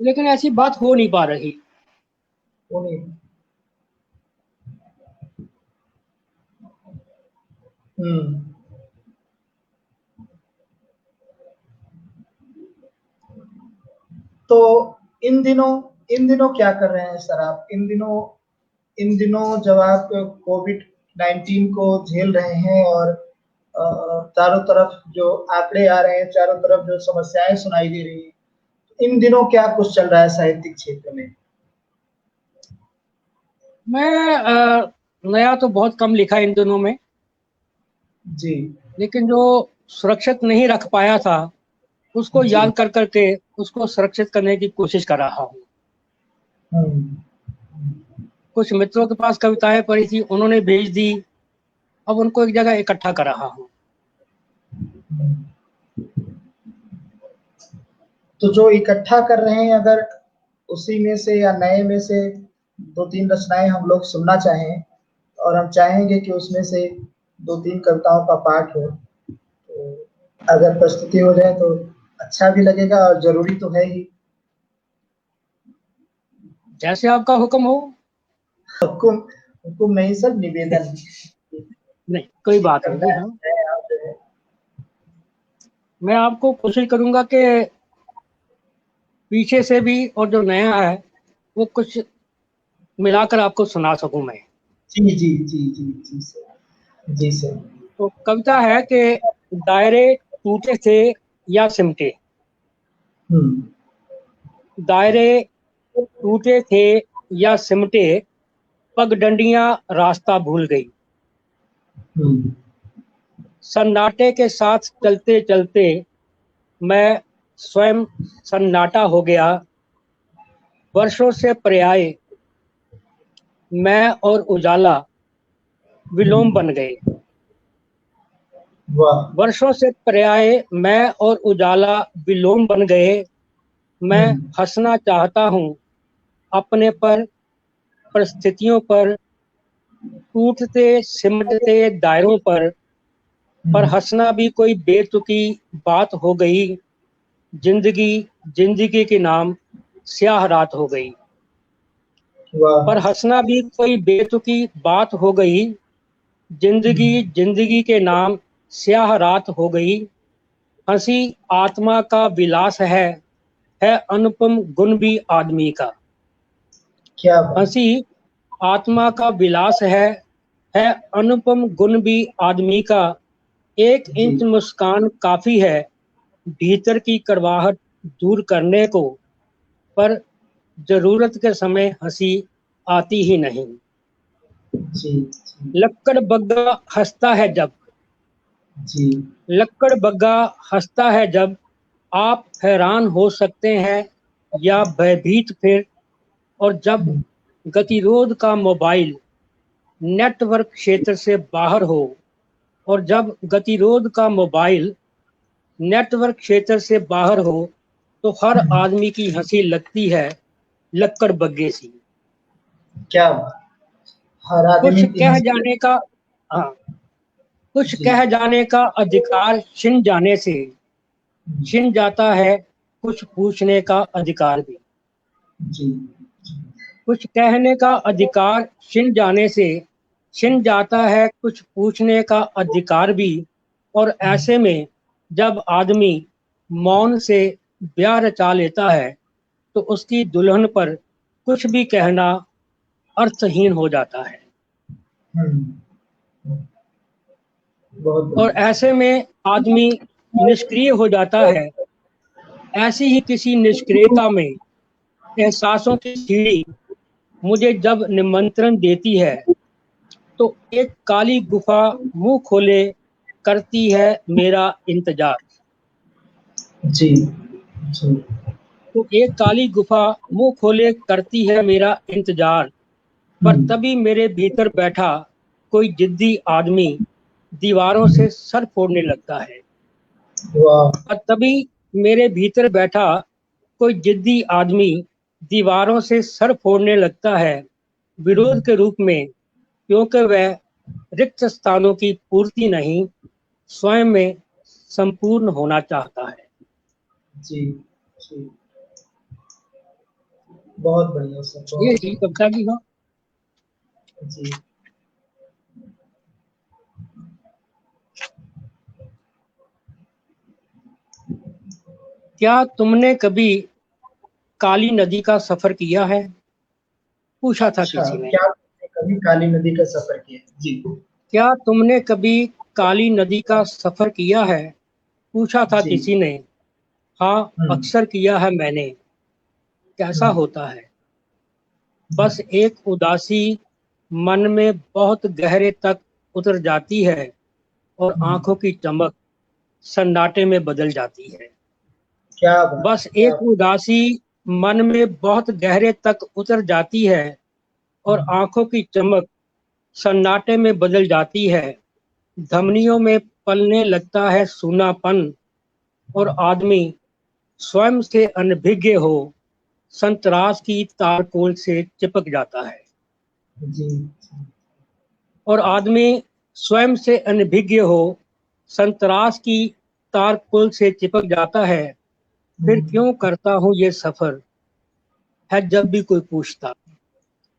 लेकिन ऐसी बात हो नहीं पा रही। वो नहीं। हम्म। तो इन दिनों क्या कर रहे हैं सर आप? इन दिनों जब आप कोविड-19 को झेल रहे हैं और चारों तरफ जो आंकड़े आ रहे हैं, चारों तरफ जो समस्याएं सुनाई दे रही हैं, इन दिनों क्या कुछ चल रहा है साहित्यिक क्षेत्र में? मैं नया तो बहुत कम लिखा इन दिनों में, जी। लेकिन जो सुरक्षित नहीं रख पाया था उसको जी। याद कर करके उसको सुरक्षित करने की कोशिश कर रहा हूँ। हम्म। कुछ मित्रों के पास कविताएं पड़ी थी, उन्होंने भेज दी। अब उनको एक जगह इकट्ठा कर रहा हूँ। तो जो इकट्ठा कर रहे हैं, अगर उसी में से या नए में से दो तीन रचनाएं हम लोग सुनना चाहें और हम चाहेंगे कि उसमें से दो तीन कविताओं का पाठ हो, तो अगर प्रस्तुति हो जाए तो अच्छा भी लगेगा और जरूरी तो है ही। जैसे आपका हुक्म हो। हुकुम हुकुम नहीं सर, निवेदन। नहीं, कोई बात करना नहीं। है, हाँ, आप जो है। मैं आपको कोशिश करूंगा कि पीछे से भी और जो नया है वो कुछ मिलाकर आपको सुना सकूं मैं। जी जी जी जी जी सर। जी सर। तो कविता है कि दायरे टूटे थे या सिमटे। हम्म। दायरे टूटे थे या सिमटे, पगडंडियां रास्ता भूल गई। हम्म। सन्नाटे के साथ चलते चलते मैं स्वयं सन्नाटा हो गया। वर्षों से पर्याय मैं और उजाला विलोम हम्म। बन गए। वाह। वर्षों से पर्याय मैं और उजाला विलोम बन गए। मैं हम्म। हंसना चाहता हूँ अपने पर, परिस्थितियों पर, टूटते सिमटते दायरों पर हम्म। हंसना भी कोई बेतुकी बात हो गई। जिंदगी जिंदगी के नाम स्याह रात हो गई। वाह। पर हंसना भी कोई बेतुकी बात हो गई। जिंदगी हम्म। जिंदगी के नाम स्याह रात हो गई। हंसी आत्मा का विलास है अनुपम गुण भी आदमी का। क्या बात। हंसी आत्मा का विलास है अनुपम गुण भी आदमी का। एक जी। इंच मुस्कान काफी है भीतर की कड़वाहट दूर करने को। पर जरूरत के समय हंसी आती ही नहीं। जी। जी। लक्कड़ बग्गा हंसता है जब, जी। लक्कड़ बग्गा हंसता है जब, आप हैरान हो सकते हैं या भयभीत फिर। और जब हम्म। गतिरोध का मोबाइल नेटवर्क क्षेत्र से बाहर हो, और जब गतिरोध का मोबाइल नेटवर्क क्षेत्र से बाहर हो, तो हर हम्म। आदमी की हंसी लगती है लक्कड़ बग्गे सी। क्या बात। हर कुछ आदमी की कह हंसी। जाने का, हाँ, कुछ जी। कह जाने का अधिकार छिन जाने से हम्म। छिन जाता है कुछ पूछने का अधिकार भी। जी। कुछ कहने का अधिकार छिन जाने से छिन जाता है कुछ पूछने का अधिकार भी। और ऐसे में जब आदमी मौन से ब्याह रचा लेता है तो उसकी दुल्हन पर कुछ भी कहना अर्थहीन हो जाता है। हम्म। बहुत और बढ़िया। ऐसे में आदमी निष्क्रिय हो जाता है। ऐसी ही किसी निष्क्रियता में एहसासों की सीढ़ी मुझे जब निमंत्रण देती है, तो एक काली गुफा मुंह खोले करती है मेरा इंतजार। जी जी। तो एक काली गुफा मुंह खोले करती है मेरा इंतजार, पर तभी मेरे भीतर बैठा कोई जिद्दी आदमी दीवारों से सर फोड़ने लगता है। वाह। और तभी मेरे भीतर बैठा कोई जिद्दी आदमी दीवारों से सर फोड़ने लगता है, विरोध के रूप में, क्योंकि वह रिक्त स्थानों की पूर्ति नहीं, स्वयं में संपूर्ण होना चाहता है। जी जी। बहुत बढ़िया सर, ये बहुत थी बढ़िया। कविता की। जी। क्या तुमने कभी काली नदी का सफर किया है? पूछा था अच्छा, किसी ने। क्या आपने कभी काली नदी का सफर किया? जी क्या तुमने कभी काली नदी का सफर किया है? पूछा था जी। किसी ने। हाँ, अक्सर किया है मैंने। कैसा हम्म, होता है? बस एक उदासी मन में बहुत गहरे तक उतर जाती है और हम्म। आंखों की चमक सन्नाटे में बदल जाती है। क्या बात बस है, क्या एक उदासी मन में बहुत गहरे तक उतर जाती है और हम्म, आंखों की चमक सन्नाटे में बदल जाती है। धमनियों में पलने लगता है सूनापन और आदमी स्वयं से अनभिज्ञ हो संतरास की तारकोल से चिपक जाता है। जी। और आदमी स्वयं से अनभिज्ञ हो संतरास की तारकोल से चिपक जाता है। फिर हम्म, क्यों करता हूँ ये सफर, है जब भी कोई पूछता।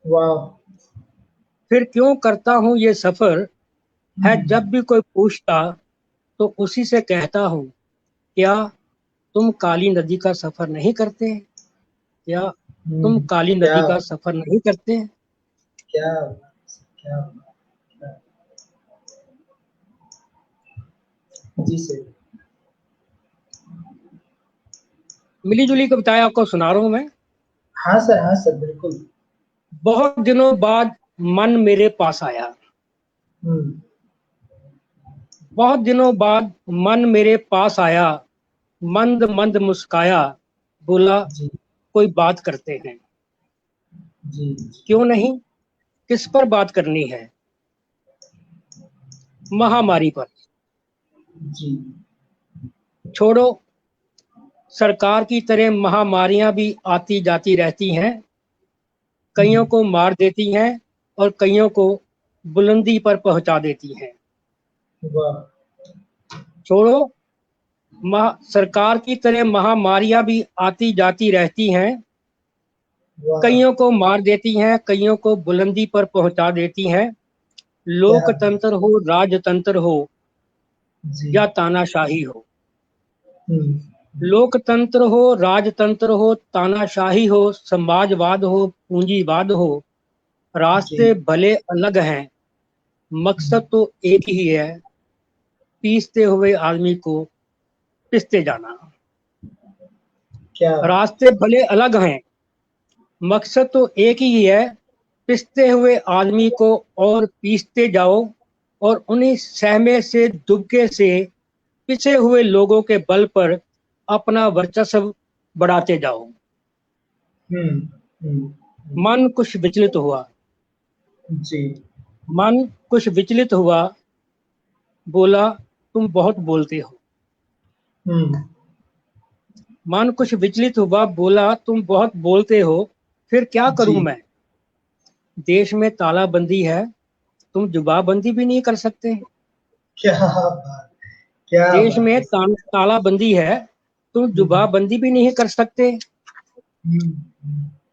वाह। फिर क्यों करता हूँ ये सफर, है हम्म, जब भी कोई पूछता, तो उसी से कहता हूँ, क्या तुम काली नदी का सफर नहीं करते? क्या तुम काली क्या नदी का सफर नहीं करते? क्या क्या क्या। जी सर। मिली जुली कविताएं आपको सुना रहा हूं मैं। हाँ सर, हाँ सर, बिल्कुल। बहुत दिनों बाद मन मेरे पास आया। हम्म। बहुत दिनों बाद मन मेरे पास आया, मंद मंद मुस्काया, बोला जी कोई बात करते हैं। जी क्यों नहीं? किस पर बात करनी है? महामारी पर। जी। छोड़ो, सरकार की तरह महामारियां भी आती जाती रहती हैं, कईयों हम्म, को मार देती हैं और कईयों को बुलंदी पर पहुंचा देती हैं। वाह। छोड़ो, सरकार की तरह महामारियां भी आती जाती रहती हैं, वाह। कईयों को मार देती हैं, कईयों को बुलंदी पर पहुंचा देती हैं। क्या बात। लोकतंत्र हो, राजतंत्र हो जी। या तानाशाही हो। हम्म, लोकतंत्र हो, राजतंत्र हो, तानाशाही हो, समाजवाद हो, पूंजीवाद हो, जी। रास्ते भले अलग हैं, मकसद तो एक ही है, पीसते हुए आदमी को पिसते जाना। क्या बात। रास्ते भले अलग हैं, मकसद तो एक ही है, पिसते हुए आदमी को और पीसते जाओ और उन्हीं सहमे से दुबके से पिसे हुए लोगों के बल पर अपना वर्चस्व बढ़ाते जाओ। हम्म हम्म मन कुछ विचलित हुआ। जी। मन कुछ विचलित हुआ, बोला तुम बहुत बोलते हो। हम्म मन कुछ विचलित हुआ, बोला तुम बहुत बोलते हो, फिर क्या जी। करूं मैं? देश में तालाबंदी है, तुम जुबाबंदी भी नहीं कर सकते। क्या बात। क्या देश बात में है। तालाबंदी है, तुम हम्म जुबाबंदी भी नहीं कर सकते। हम्म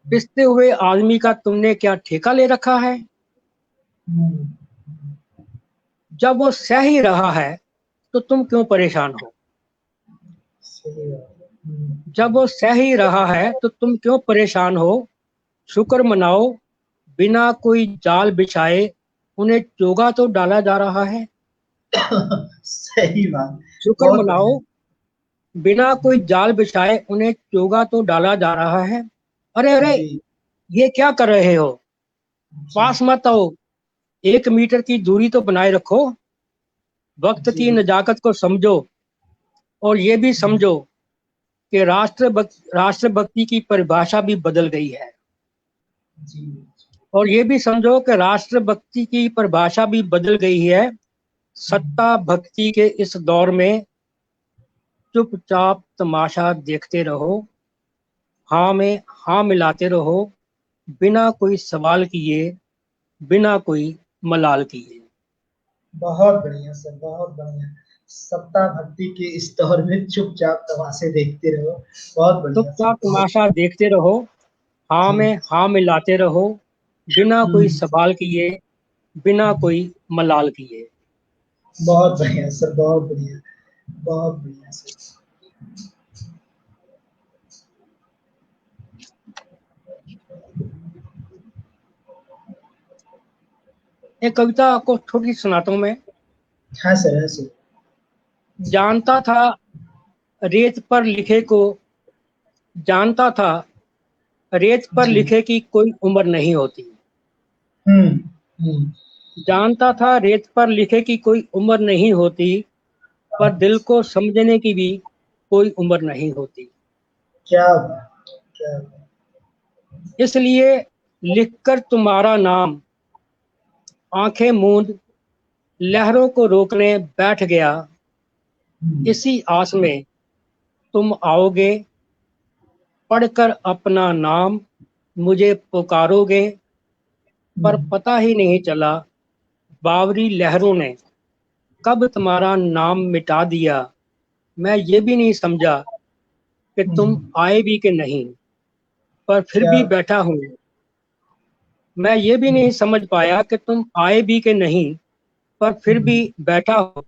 पिसते हुए आदमी का तुमने क्या ठेका ले रखा है? हम्म, जब वो सह ही रहा है तो तुम क्यों परेशान हो? सही बात है। जब वो सह ही रहा है तो तुम क्यों परेशान हो? शुक्र मनाओ, बिना कोई जाल बिछाए उन्हें चोगा तो डाला जा रहा है। सही बात। शुक्र बहुत मनाओ, बढ़िया। बिना कोई जाल बिछाए उन्हें चोगा तो डाला जा रहा है। अरे अरे, जी ये क्या कर रहे हो? जी। पास मत आओ, 1 मीटर की दूरी तो बनाए रखो, वक्त की जी नजाकत को समझो, और ये भी समझो कि राष्ट्रभक्ति की परिभाषा भी बदल गई है। जी और ये भी समझो कि राष्ट्रभक्ति की परिभाषा भी बदल गई है। सत्ता भक्ति के इस दौर में चुपचाप तमाशा देखते रहो, हाँ में हाँ मिलाते रहो, बिना कोई सवाल किए, बिना कोई मलाल किए। बहुत बढ़िया सर, बहुत बढ़िया। सत्ता भक्ति के इस दौर में चुपचाप तमाशे देखते रहो। बहुत बढ़िया सर, चुपचाप बहुत। तमाशा देखते रहो, हाँ जी। में हाँ मिलाते रहो, बिना कोई हम्म। सवाल किए, बिना कोई मलाल किए। बहुत बढ़िया सर, बहुत बढ़िया, बहुत बढ़िया सर। एक कविता आपको थोड़ी सुनाता हूँ मैं। हाँ सर, हाँ सर। जानता था रेत पर लिखे को, जानता था रेत पर जी। लिखे की कोई उम्र नहीं होती। हम्म। हम्म। जानता था रेत पर लिखे की कोई उम्र नहीं होती, पर दिल को समझने की भी कोई उम्र नहीं होती। क्या बात, क्या बात। इसलिए लिखकर तुम्हारा नाम आंखें मूंद लहरों को रोकने बैठ गया, हम्म। इसी आस में तुम आओगे, पढ़कर अपना नाम मुझे पुकारोगे। पर हम्म। पता ही नहीं चला बावरी लहरों ने कब तुम्हारा नाम मिटा दिया। मैं ये भी नहीं समझा कि तुम हम्म। आए भी कि नहीं, पर फिर क्या। भी बैठा हूँ। मैं ये भी नहीं समझ पाया कि तुम आए भी कि नहीं, पर फिर भी हम्म। बैठा हूँ,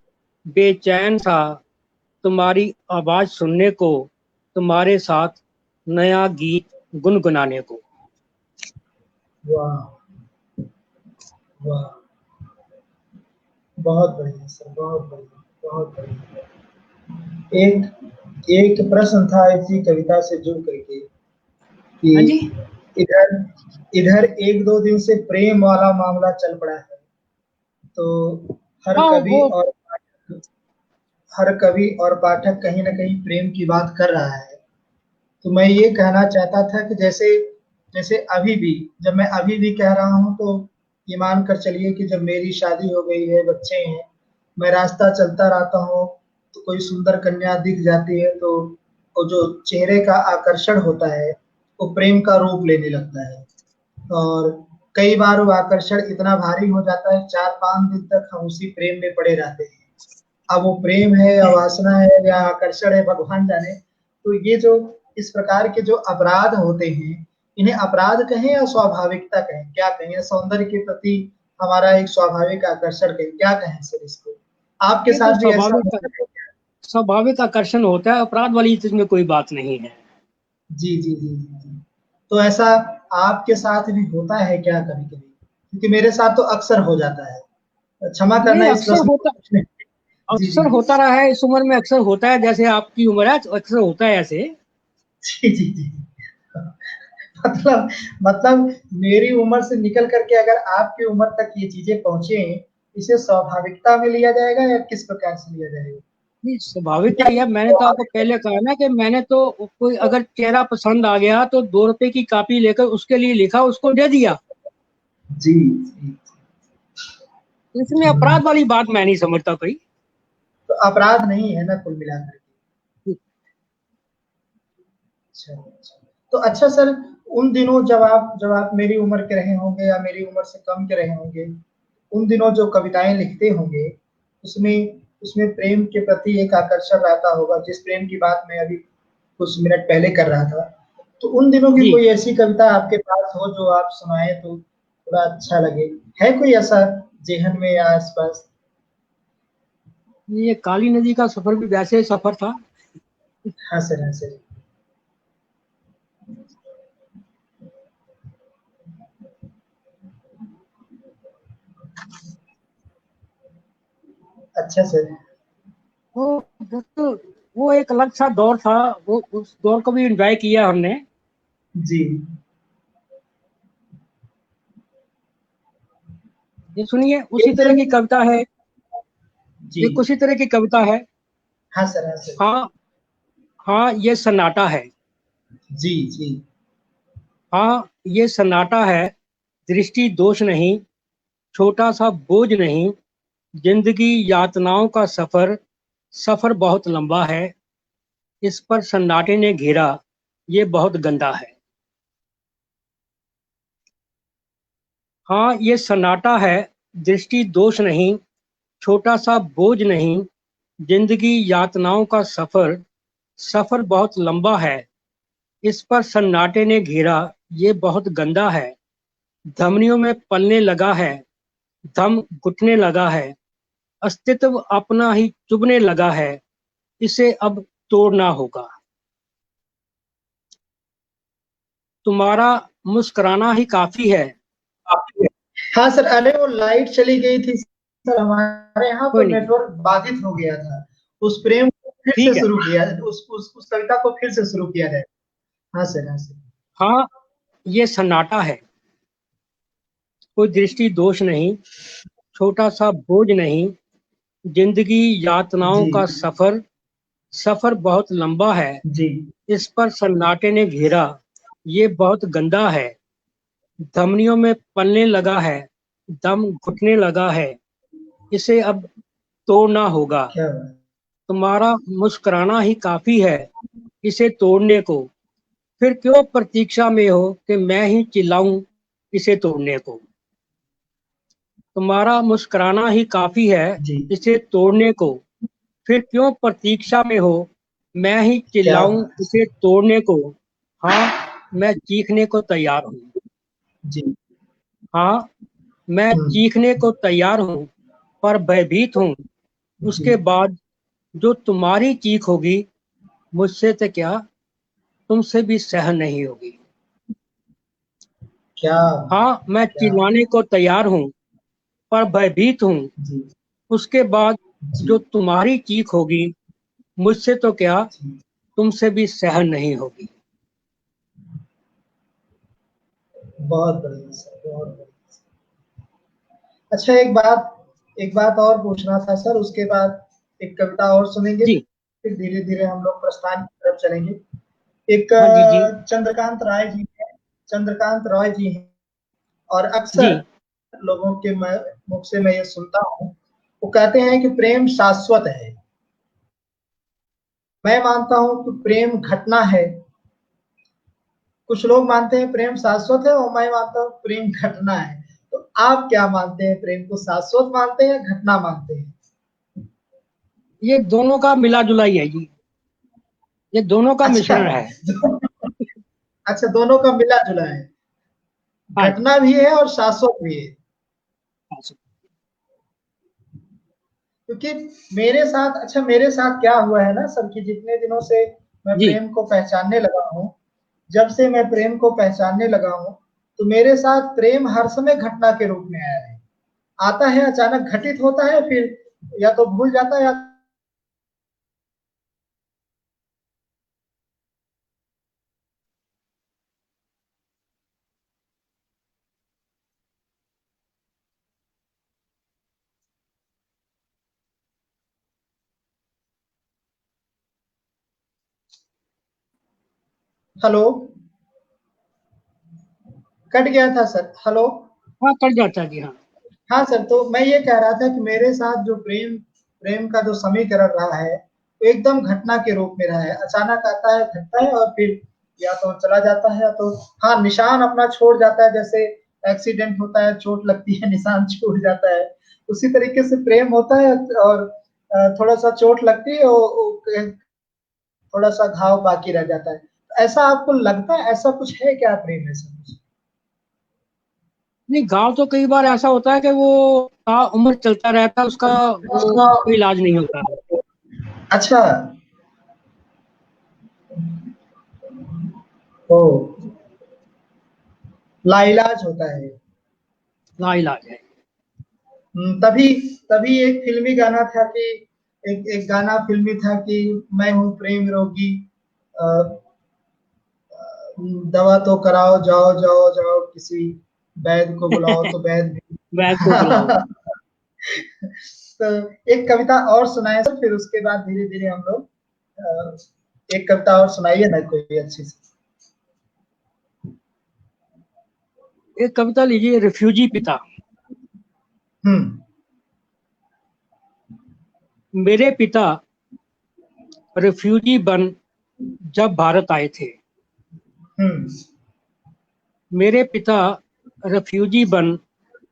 बेचैन था तुम्हारी आवाज सुनने को, तुम्हारे साथ नया गीत गुनगुनाने को। वाह, वाह। बहुत बढ़िया सर, बहुत बढ़िया, बहुत बढ़िया। एक एक प्रश्न था इसी कविता से जुड़ करके कि हाँ जी। इधर इधर 1-2 दिन से प्रेम वाला मामला चल पड़ा है। तो हर हाँ कवि वो और हर कवि और पाठक कहीं ना कहीं प्रेम की बात कर रहा है। तो मैं ये कहना चाहता था कि जैसे जैसे अभी भी, जब मैं अभी भी कह रहा हूँ तो ये मान कर चलिए कि जब मेरी शादी हो गई है, बच्चे हैं, मैं रास्ता चलता रहता हूँ, तो कोई सुंदर कन्या दिख जाती है, तो वो जो चेहरे का आकर्षण होता है वो प्रेम का रूप लेने लगता है। और कई बार वो आकर्षण इतना भारी हो जाता है, 4-5 दिन तक हम उसी प्रेम में पड़े रहते हैं। अब वो प्रेम है या वासना है या आकर्षण है, भगवान जाने। तो ये जो इस प्रकार के जो अपराध होते हैं, इन्हें अपराध कहें या स्वाभाविकता कहें, क्या कहें, या सौंदर्य के प्रति हमारा एक स्वाभाविक आकर्षण कहें, क्या कहें सर इसको? आपके ये तो साथ भी ऐसा होता है क्या? स्वाभाविक आकर्षण होता है, अपराध वाली इसमें कोई बात नहीं है। जी जी जी जी जी। तो ऐसा आपके साथ भी होता है क्या कभी कभी? क्योंकि मेरे साथ तो अक्सर हो जाता है। क्षमा करना नहीं, इस प्रश्न को पूछने। जी जी अक्सर होता रहा है, इस उम्र में अक्सर होता है, जैसे आपकी उम्र है तो अक्सर होता है ऐसे। जी जी जी। मतलब मतलब मेरी उम्र से निकल करके अगर आपकी उम्र तक ये चीजें पहुंचे, इसे स्वाभाविकता में लिया जाएगा या किस प्रकार से लिया जाएगा? नहीं, स्वाभाविक क्योंकि क्या है, मैंने तो आपको पहले कहा ना कि मैंने तो कोई अगर चेहरा पसंद आ गया तो 2 रुपए की कॉपी लेकर उसके लिए लिखा, उसको दे दिया। जी जी। इसमें अपराध वाली बात मैं नहीं समझता कोई। तो अपराध नहीं है ना कुल मिलाकर के। अच्छा अच्छा। तो अच्छा सर, उन दिनों जब आप मेरी उम्र के रहे होंगे या मेरी उम्र से कम के रहे होंगे, उन दिनों जो कविताएं लिखते होंगे, उसमें उसमें प्रेम के प्रति एक आकर्षण रहता होगा, जिस प्रेम की बात मैं अभी कुछ मिनट पहले कर रहा था। तो उन दिनों की जी, कोई ऐसी कविता आपके पास हो जो आप सुनाए तो थोड़ा अच्छा लगे? है कोई ऐसा जेहन में या आसपास? ये काली नदी का सफर भी वैसे ही सफर था। हाँ सर, हाँ सर। अच्छा सर। वो तो वो एक अलग सा दौर था। वो उस दौर को भी एंजॉय किया हमने। जी। ये सुनिए, उसी तरह की कविता है, जी। एक उसी तरह की कविता है। हाँ सर, हाँ सर। हाँ, हाँ ये सन्नाटा है। जी, जी। हाँ ये सन्नाटा है, दृष्टि दोष नहीं, छोटा सा बोझ नहीं, जिंदगी यातनाओं का सफर, सफर बहुत लंबा है, इस पर सन्नाटे ने घेरा, ये बहुत गंदा है। हाँ ये सन्नाटा है, दृष्टि दोष नहीं, छोटा सा बोझ नहीं, जिंदगी यातनाओं का सफर, सफर बहुत लंबा है, इस पर सन्नाटे ने घेरा, ये बहुत गंदा है। धमनियों में पलने लगा है, दम घुटने लगा है, अस्तित्व अपना ही चुभने लगा है, इसे अब तोड़ना होगा। तुम्हारा मुस्कुराना ही काफी है। हाँ सर, अरे वो लाइट चली गई थी सर हमारे यहाँ, तो कोई नहीं, नेटवर्क बाधित हो गया था। उस प्रेम को फिर से ठीक है। शुरू किया, उस कविता को फिर से शुरू किया जाए। हाँ सर, हाँ सर। हाँ ये सन्नाटा है, कोई दृष्टि दोष नहीं, छोटा सा बोझ नहीं, जिंदगी यातनाओं जी, का सफर, सफर बहुत लंबा है, जी। इस पर सन्नाटे ने घेरा, ये बहुत गंदा है। धमनियों में पलने लगा है, दम घुटने लगा है, इसे अब तोड़ना होगा। क्या बात। तुम्हारा मुस्कुराना ही काफी है इसे तोड़ने को, फिर क्यों प्रतीक्षा में हो कि मैं ही चिल्लाऊं इसे तोड़ने को। तुम्हारा मुस्कुराना ही काफी है जी। इसे तोड़ने को, फिर क्यों प्रतीक्षा में हो मैं ही क्या चिल्लाऊं बात। इसे तोड़ने को। हाँ मैं चीखने को तैयार हूँ। जी। हाँ मैं हम्म। चीखने को तैयार हूँ, पर भयभीत हूँ। जी। उसके बाद जो तुम्हारी चीख होगी, मुझसे तो क्या, तुमसे भी सहन नहीं होगी। क्या हाँ बात, मैं क्या। चिल्लाने को तैयार हूँ, पर भयभीत हूँ। जी, उसके बाद जी, जो तुम्हारी चीख होगी, मुझसे तो क्या, जी। तुमसे भी सहन नहीं होगी। बहुत बढ़िया सर, बहुत बढ़िया। अच्छा, एक बात और पूछना था सर, उसके बाद एक कविता और सुनेंगे, जी, फिर धीरे धीरे हम लोग प्रस्थान की तरफ चलेंगे। एक हाँ जी, जी, चंद्रकांत रॉय जी हैं, और जी, अक्सर लोगों के मुख से मैं ये सुनता हूँ, वो कहते हैं कि प्रेम शाश्वत है। मैं मानता हूँ कि प्रेम घटना है। कुछ लोग मानते हैं प्रेम शाश्वत है, और मैं मानता हूँ प्रेम घटना है। तो आप क्या मानते हैं, प्रेम को शाश्वत मानते हैं या घटना मानते हैं? ये दोनों का मिला जुला ही है जी, ये दोनों का अच्छा। मिश्रण है। अच्छा, दोनों का मिला जुला है। हाँ जी, घटना भी है और शाश्वत भी है। हाँ जी, क्योंकि मेरे साथ क्या हुआ है ना सर, कि जितने दिनों से मैं जी, प्रेम को पहचानने लगा हूँ, जब से मैं प्रेम को पहचानने लगा हूँ, तो मेरे साथ प्रेम हर समय घटना के रूप में आया है। आता है, अचानक घटित होता है, फिर या तो भूल जाता है, या हेलो, कट गया था सर, हेलो। हाँ कट जाता है जी, हाँ। हाँ सर, तो मैं ये कह रहा था कि मेरे साथ जो प्रेम प्रेम का जो समीकरण रहा है, वो एकदम घटना के रूप में रहा है। अचानक आता है, घटता है, और फिर या तो चला जाता है, या तो हाँ निशान अपना छोड़ जाता है। जैसे एक्सीडेंट होता है, चोट लगती है, निशान छूट जाता है, उसी तरीके से प्रेम होता है, और थोड़ा सा चोट लगती है, थोड़ा सा घाव बाकी रह जाता है। ऐसा आपको लगता है, ऐसा कुछ है क्या, प्रेम ऐसा कुछ? नहीं, गाँव तो कई बार ऐसा होता है कि वो उम्र चलता रहता है, उसका वो उसका कोई इलाज नहीं होता है। अच्छा। ओ, लाइलाज होता है। लाइलाज है। तभी तभी एक फिल्मी गाना था कि एक गाना फिल्मी था कि मैं हूँ प्रेम रोगी, अ, दवा तो कराओ, जाओ जाओ जाओ किसी वैद को बुलाओ तो वैद भी। वैद को बुलाओ। तो एक कविता और सुनाए सर, फिर उसके बाद धीरे धीरे हम लोग एक कविता और सुनाइए ना कोई अच्छी सी। एक कविता लीजिए, रिफ्यूजी पिता। मेरे पिता रिफ्यूजी बन जब भारत आए थे। मेरे पिता रिफ्यूजी बन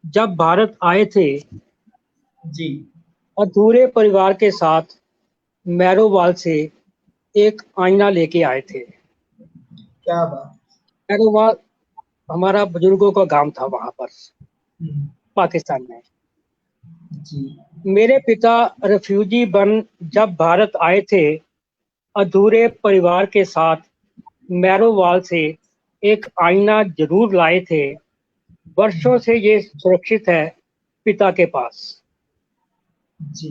जब भारत आए थे, जी। अधूरे परिवार के साथ मैरोवाल से एक आईना लेके आए थे। क्या बात। मैरोवाल हमारा बुजुर्गों का गांव था वहां पर, पाकिस्तान में। जी। मेरे पिता रिफ्यूजी बन जब भारत आए थे, अधूरे परिवार के साथ मैरोवाल से एक आईना जरूर लाए थे। वर्षों से ये सुरक्षित है पिता के पास। जी।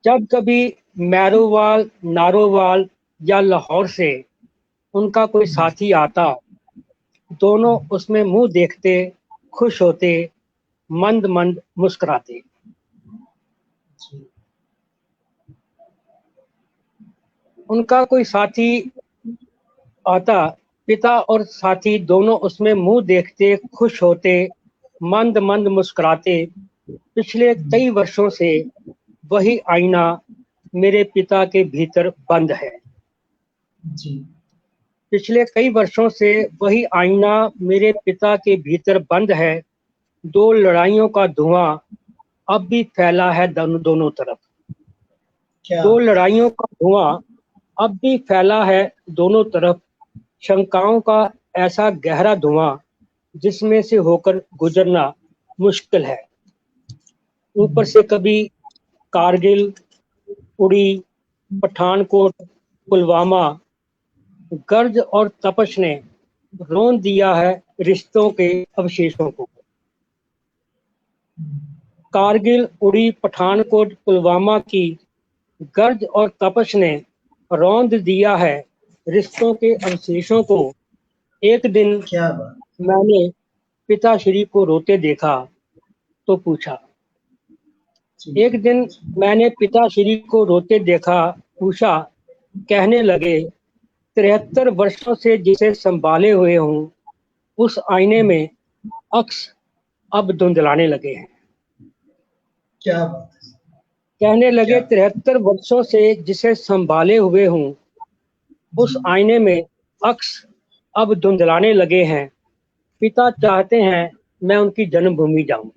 जब कभी मैरोवाल, नारोवाल या लाहौर से उनका कोई साथी आता, दोनों उसमें मुंह देखते, खुश होते, मंद मंद मुस्कुराते। जी। उनका कोई साथी आता, पिता और साथी दोनों उसमें मुंह देखते, खुश होते, मंद मंद मुस्कुराते। पिछले कई वर्षों से वही आईना मेरे पिता के भीतर बंद है। जी। पिछले कई वर्षों से वही आईना मेरे पिता के भीतर बंद है। दो लड़ाइयों का धुआं अब भी फैला है दोनों तरफ। क्या। दो लड़ाइयों का धुआं अब भी फैला है दोनों तरफ। शंकाओं का ऐसा गहरा धुआं जिसमें से होकर गुजरना मुश्किल है। ऊपर से कभी कारगिल, उड़ी, पठानकोट, पुलवामा, गर्ज और तपश ने रौंद दिया है रिश्तों के अवशेषों को। कारगिल, उड़ी, पठानकोट, पुलवामा की गर्ज और तपश ने रौंद दिया है रिश्तों के अवशेषों को। एक दिन क्या बात। मैंने पिताश्री को रोते देखा तो पूछा। जी। एक दिन मैंने पिताश्री को रोते देखा, पूछा। कहने लगे, 73 वर्षों से जिसे संभाले हुए हूँ, उस आईने में अक्स अब धुंधलाने लगे हैं। क्या बात है। कहने क्या। लगे, 73 वर्षों से जिसे संभाले हुए हूँ, जी। उस आईने में अक्स अब धुंधलाने लगे हैं। पिता चाहते हैं मैं उनकी जन्मभूमि जाऊं।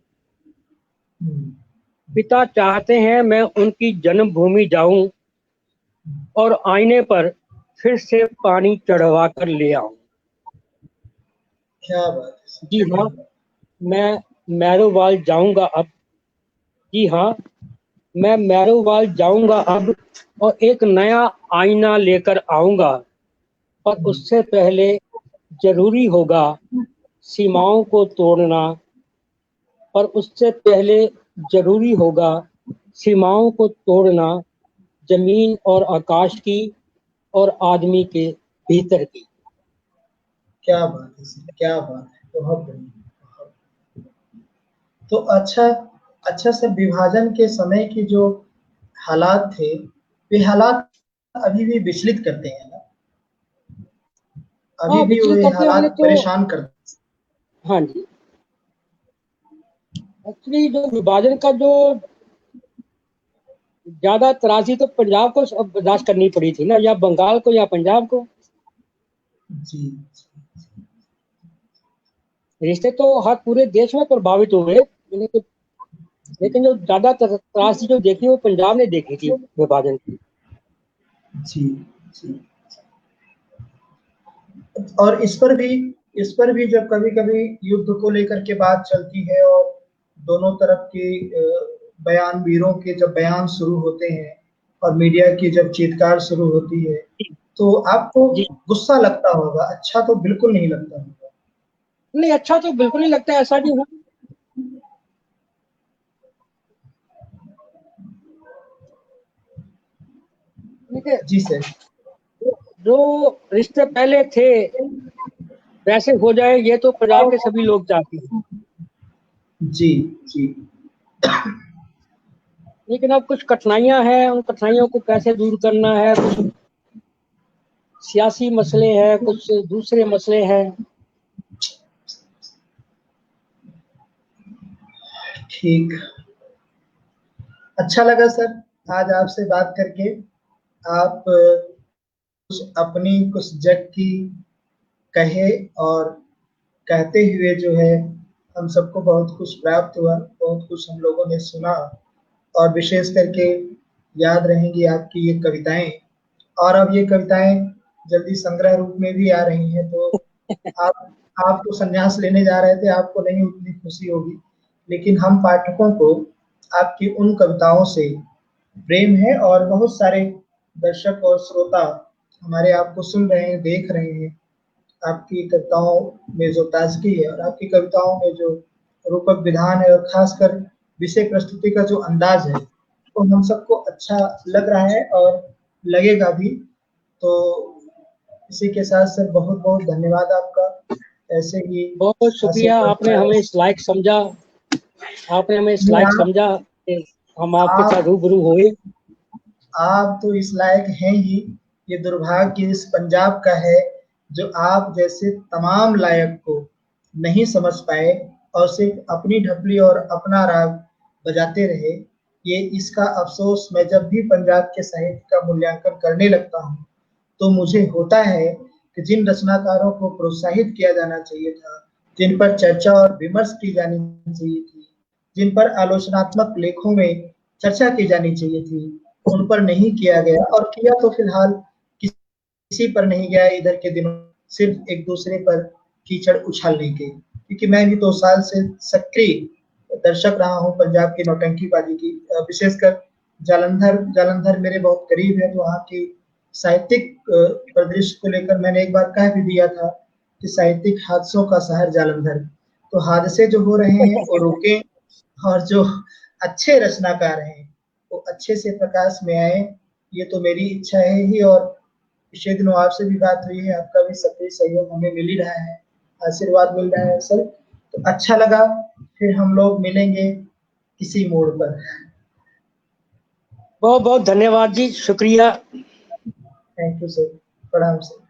पिता चाहते हैं मैं उनकी जन्मभूमि जाऊं और आईने पर फिर से पानी चढ़वा कर ले आऊं। क्या बात है। जी हाँ, मैं मैरोवाल जाऊंगा अब। जी हाँ, मैं मैरोवाल जाऊंगा अब और एक नया आईना लेकर आऊंगा। पर उससे पहले जरूरी होगा सीमाओं को तोड़ना। पर उससे पहले जरूरी होगा सीमाओं को तोड़ना, जमीन और आकाश की और आदमी के भीतर की। क्या बात है सर, क्या बात है, बहुत बढ़िया। तो अच्छा, अच्छा से विभाजन के समय की जो हालात थे, वे हालात अभी भी विचलित करते हैं ना? अभी हाँ, भी विचलित वे करने वाले हालात तो। परेशान करते हाँ जी, एक्चुअली जो विभाजन का जो ज्यादा त्रासदी तो पंजाब को बर्दाश्त करनी पड़ी थी ना, या बंगाल को या पंजाब को। हैं। जी। रिश्ते तो हर पूरे देश में प्रभावित हुए, लेकिन लेकिन जो ज्यादा त्रासदी जो देखी वो पंजाब ने देखी थी विभाजन की। जी। जी। और इस पर भी जब कभी-कभी युद्ध को लेकर के बात चलती है और दोनों तरफ के बयान वीरों के जब बयान शुरू होते हैं और मीडिया की जब चीत्कार शुरू होती है, तो आपको जी गुस्सा लगता होगा, अच्छा तो बिल्कुल नहीं लगता होगा। नहीं, अच्छा तो बिल्कुल नहीं लगता, ऐसा नहीं हुआ। देखिए, जी सर। जो रिश्ते पहले थे वैसे हो जाए, ये तो पंजाब के सभी लोग चाहते हैं। जी, जी। लेकिन अब कुछ कठिनाइयां हैं, उन कठिनाइयों को कैसे दूर करना है, कुछ सियासी मसले हैं, कुछ दूसरे मसले हैं। ठीक। अच्छा लगा सर आज आपसे बात करके। आप कुछ अपनी कुछ जग की कहे और कहते हुए जो है हम सबको बहुत कुछ प्राप्त हुआ, बहुत कुछ हम लोगों ने सुना और विशेष करके याद रहेंगी आपकी ये कविताएं। और अब ये कविताएं जल्दी संग्रह रूप में भी आ रही हैं, तो आप तो संन्यास लेने जा रहे थे, आपको नहीं उतनी खुशी होगी, लेकिन हम पाठकों को आपकी उन कविताओं से प्रेम है और बहुत सारे दर्शक और श्रोता हमारे आपको सुन रहे हैं, देख रहे हैं। आपकी कविताओं में जो ताजगी है और आपकी कविताओं में जो रूपक विधान है और खासकर विषय प्रस्तुति का जो अंदाज है, वो हम सबको अच्छा लग रहा है और लगेगा भी। तो इसी के साथ सर बहुत बहुत धन्यवाद आपका। ऐसे ही बहुत बहुत शुक्रिया, आशीर्वाद आपने हमें इस लायक समझा, आपने हमें इस नहीं, लायक समझा कि हम आपके साथ आप रूबरू हुए। आप तो इस लायक हैं ही। ये दुर्भाग्य इस पंजाब का है जो आप जैसे तमाम लायक को नहीं समझ पाए और सिर्फ अपनी ढपली और अपना राग बजाते रहे। ये इसका अफसोस मैं जब भी पंजाब के साहित्य का मूल्यांकन करने लगता हूँ तो मुझे होता है कि जिन रचनाकारों को प्रोत्साहित किया जाना चाहिए था, जिन पर चर्चा और विमर्श की जानी चाहिए थी, जिन पर आलोचनात्मक लेखों में चर्चा की जानी चाहिए थी, उन पर नहीं किया गया और किया तो फिलहाल किसी पर नहीं गया इधर के दिनों, सिर्फ एक दूसरे पर कीचड़ उछालने के। क्योंकि मैं भी 2 साल से सक्रिय दर्शक रहा हूँ पंजाब की नौटंकीबाजी की, विशेषकर जालंधर जालंधर मेरे बहुत करीब है, तो वहाँ की साहित्यिक परिदृश्य को लेकर मैंने एक बार कह भी दिया था कि साहित्यिक हादसों का शहर जालंधर। तो हादसे जो हो रहे हैं वो रोकें और जो अच्छे रचनाकार हैं वो अच्छे से प्रकाश में आए, ये तो मेरी इच्छा है ही। और पिछले दिनों आपसे भी बात हुई है, आपका भी सक्रिय सहयोग हमें मिल ही रहा है, आशीर्वाद मिल रहा है सर। तो अच्छा लगा, फिर हम लोग मिलेंगे किसी मोड़ पर। बहुत बहुत धन्यवाद जी, शुक्रिया। थैंक यू सर, प्रणाम सर।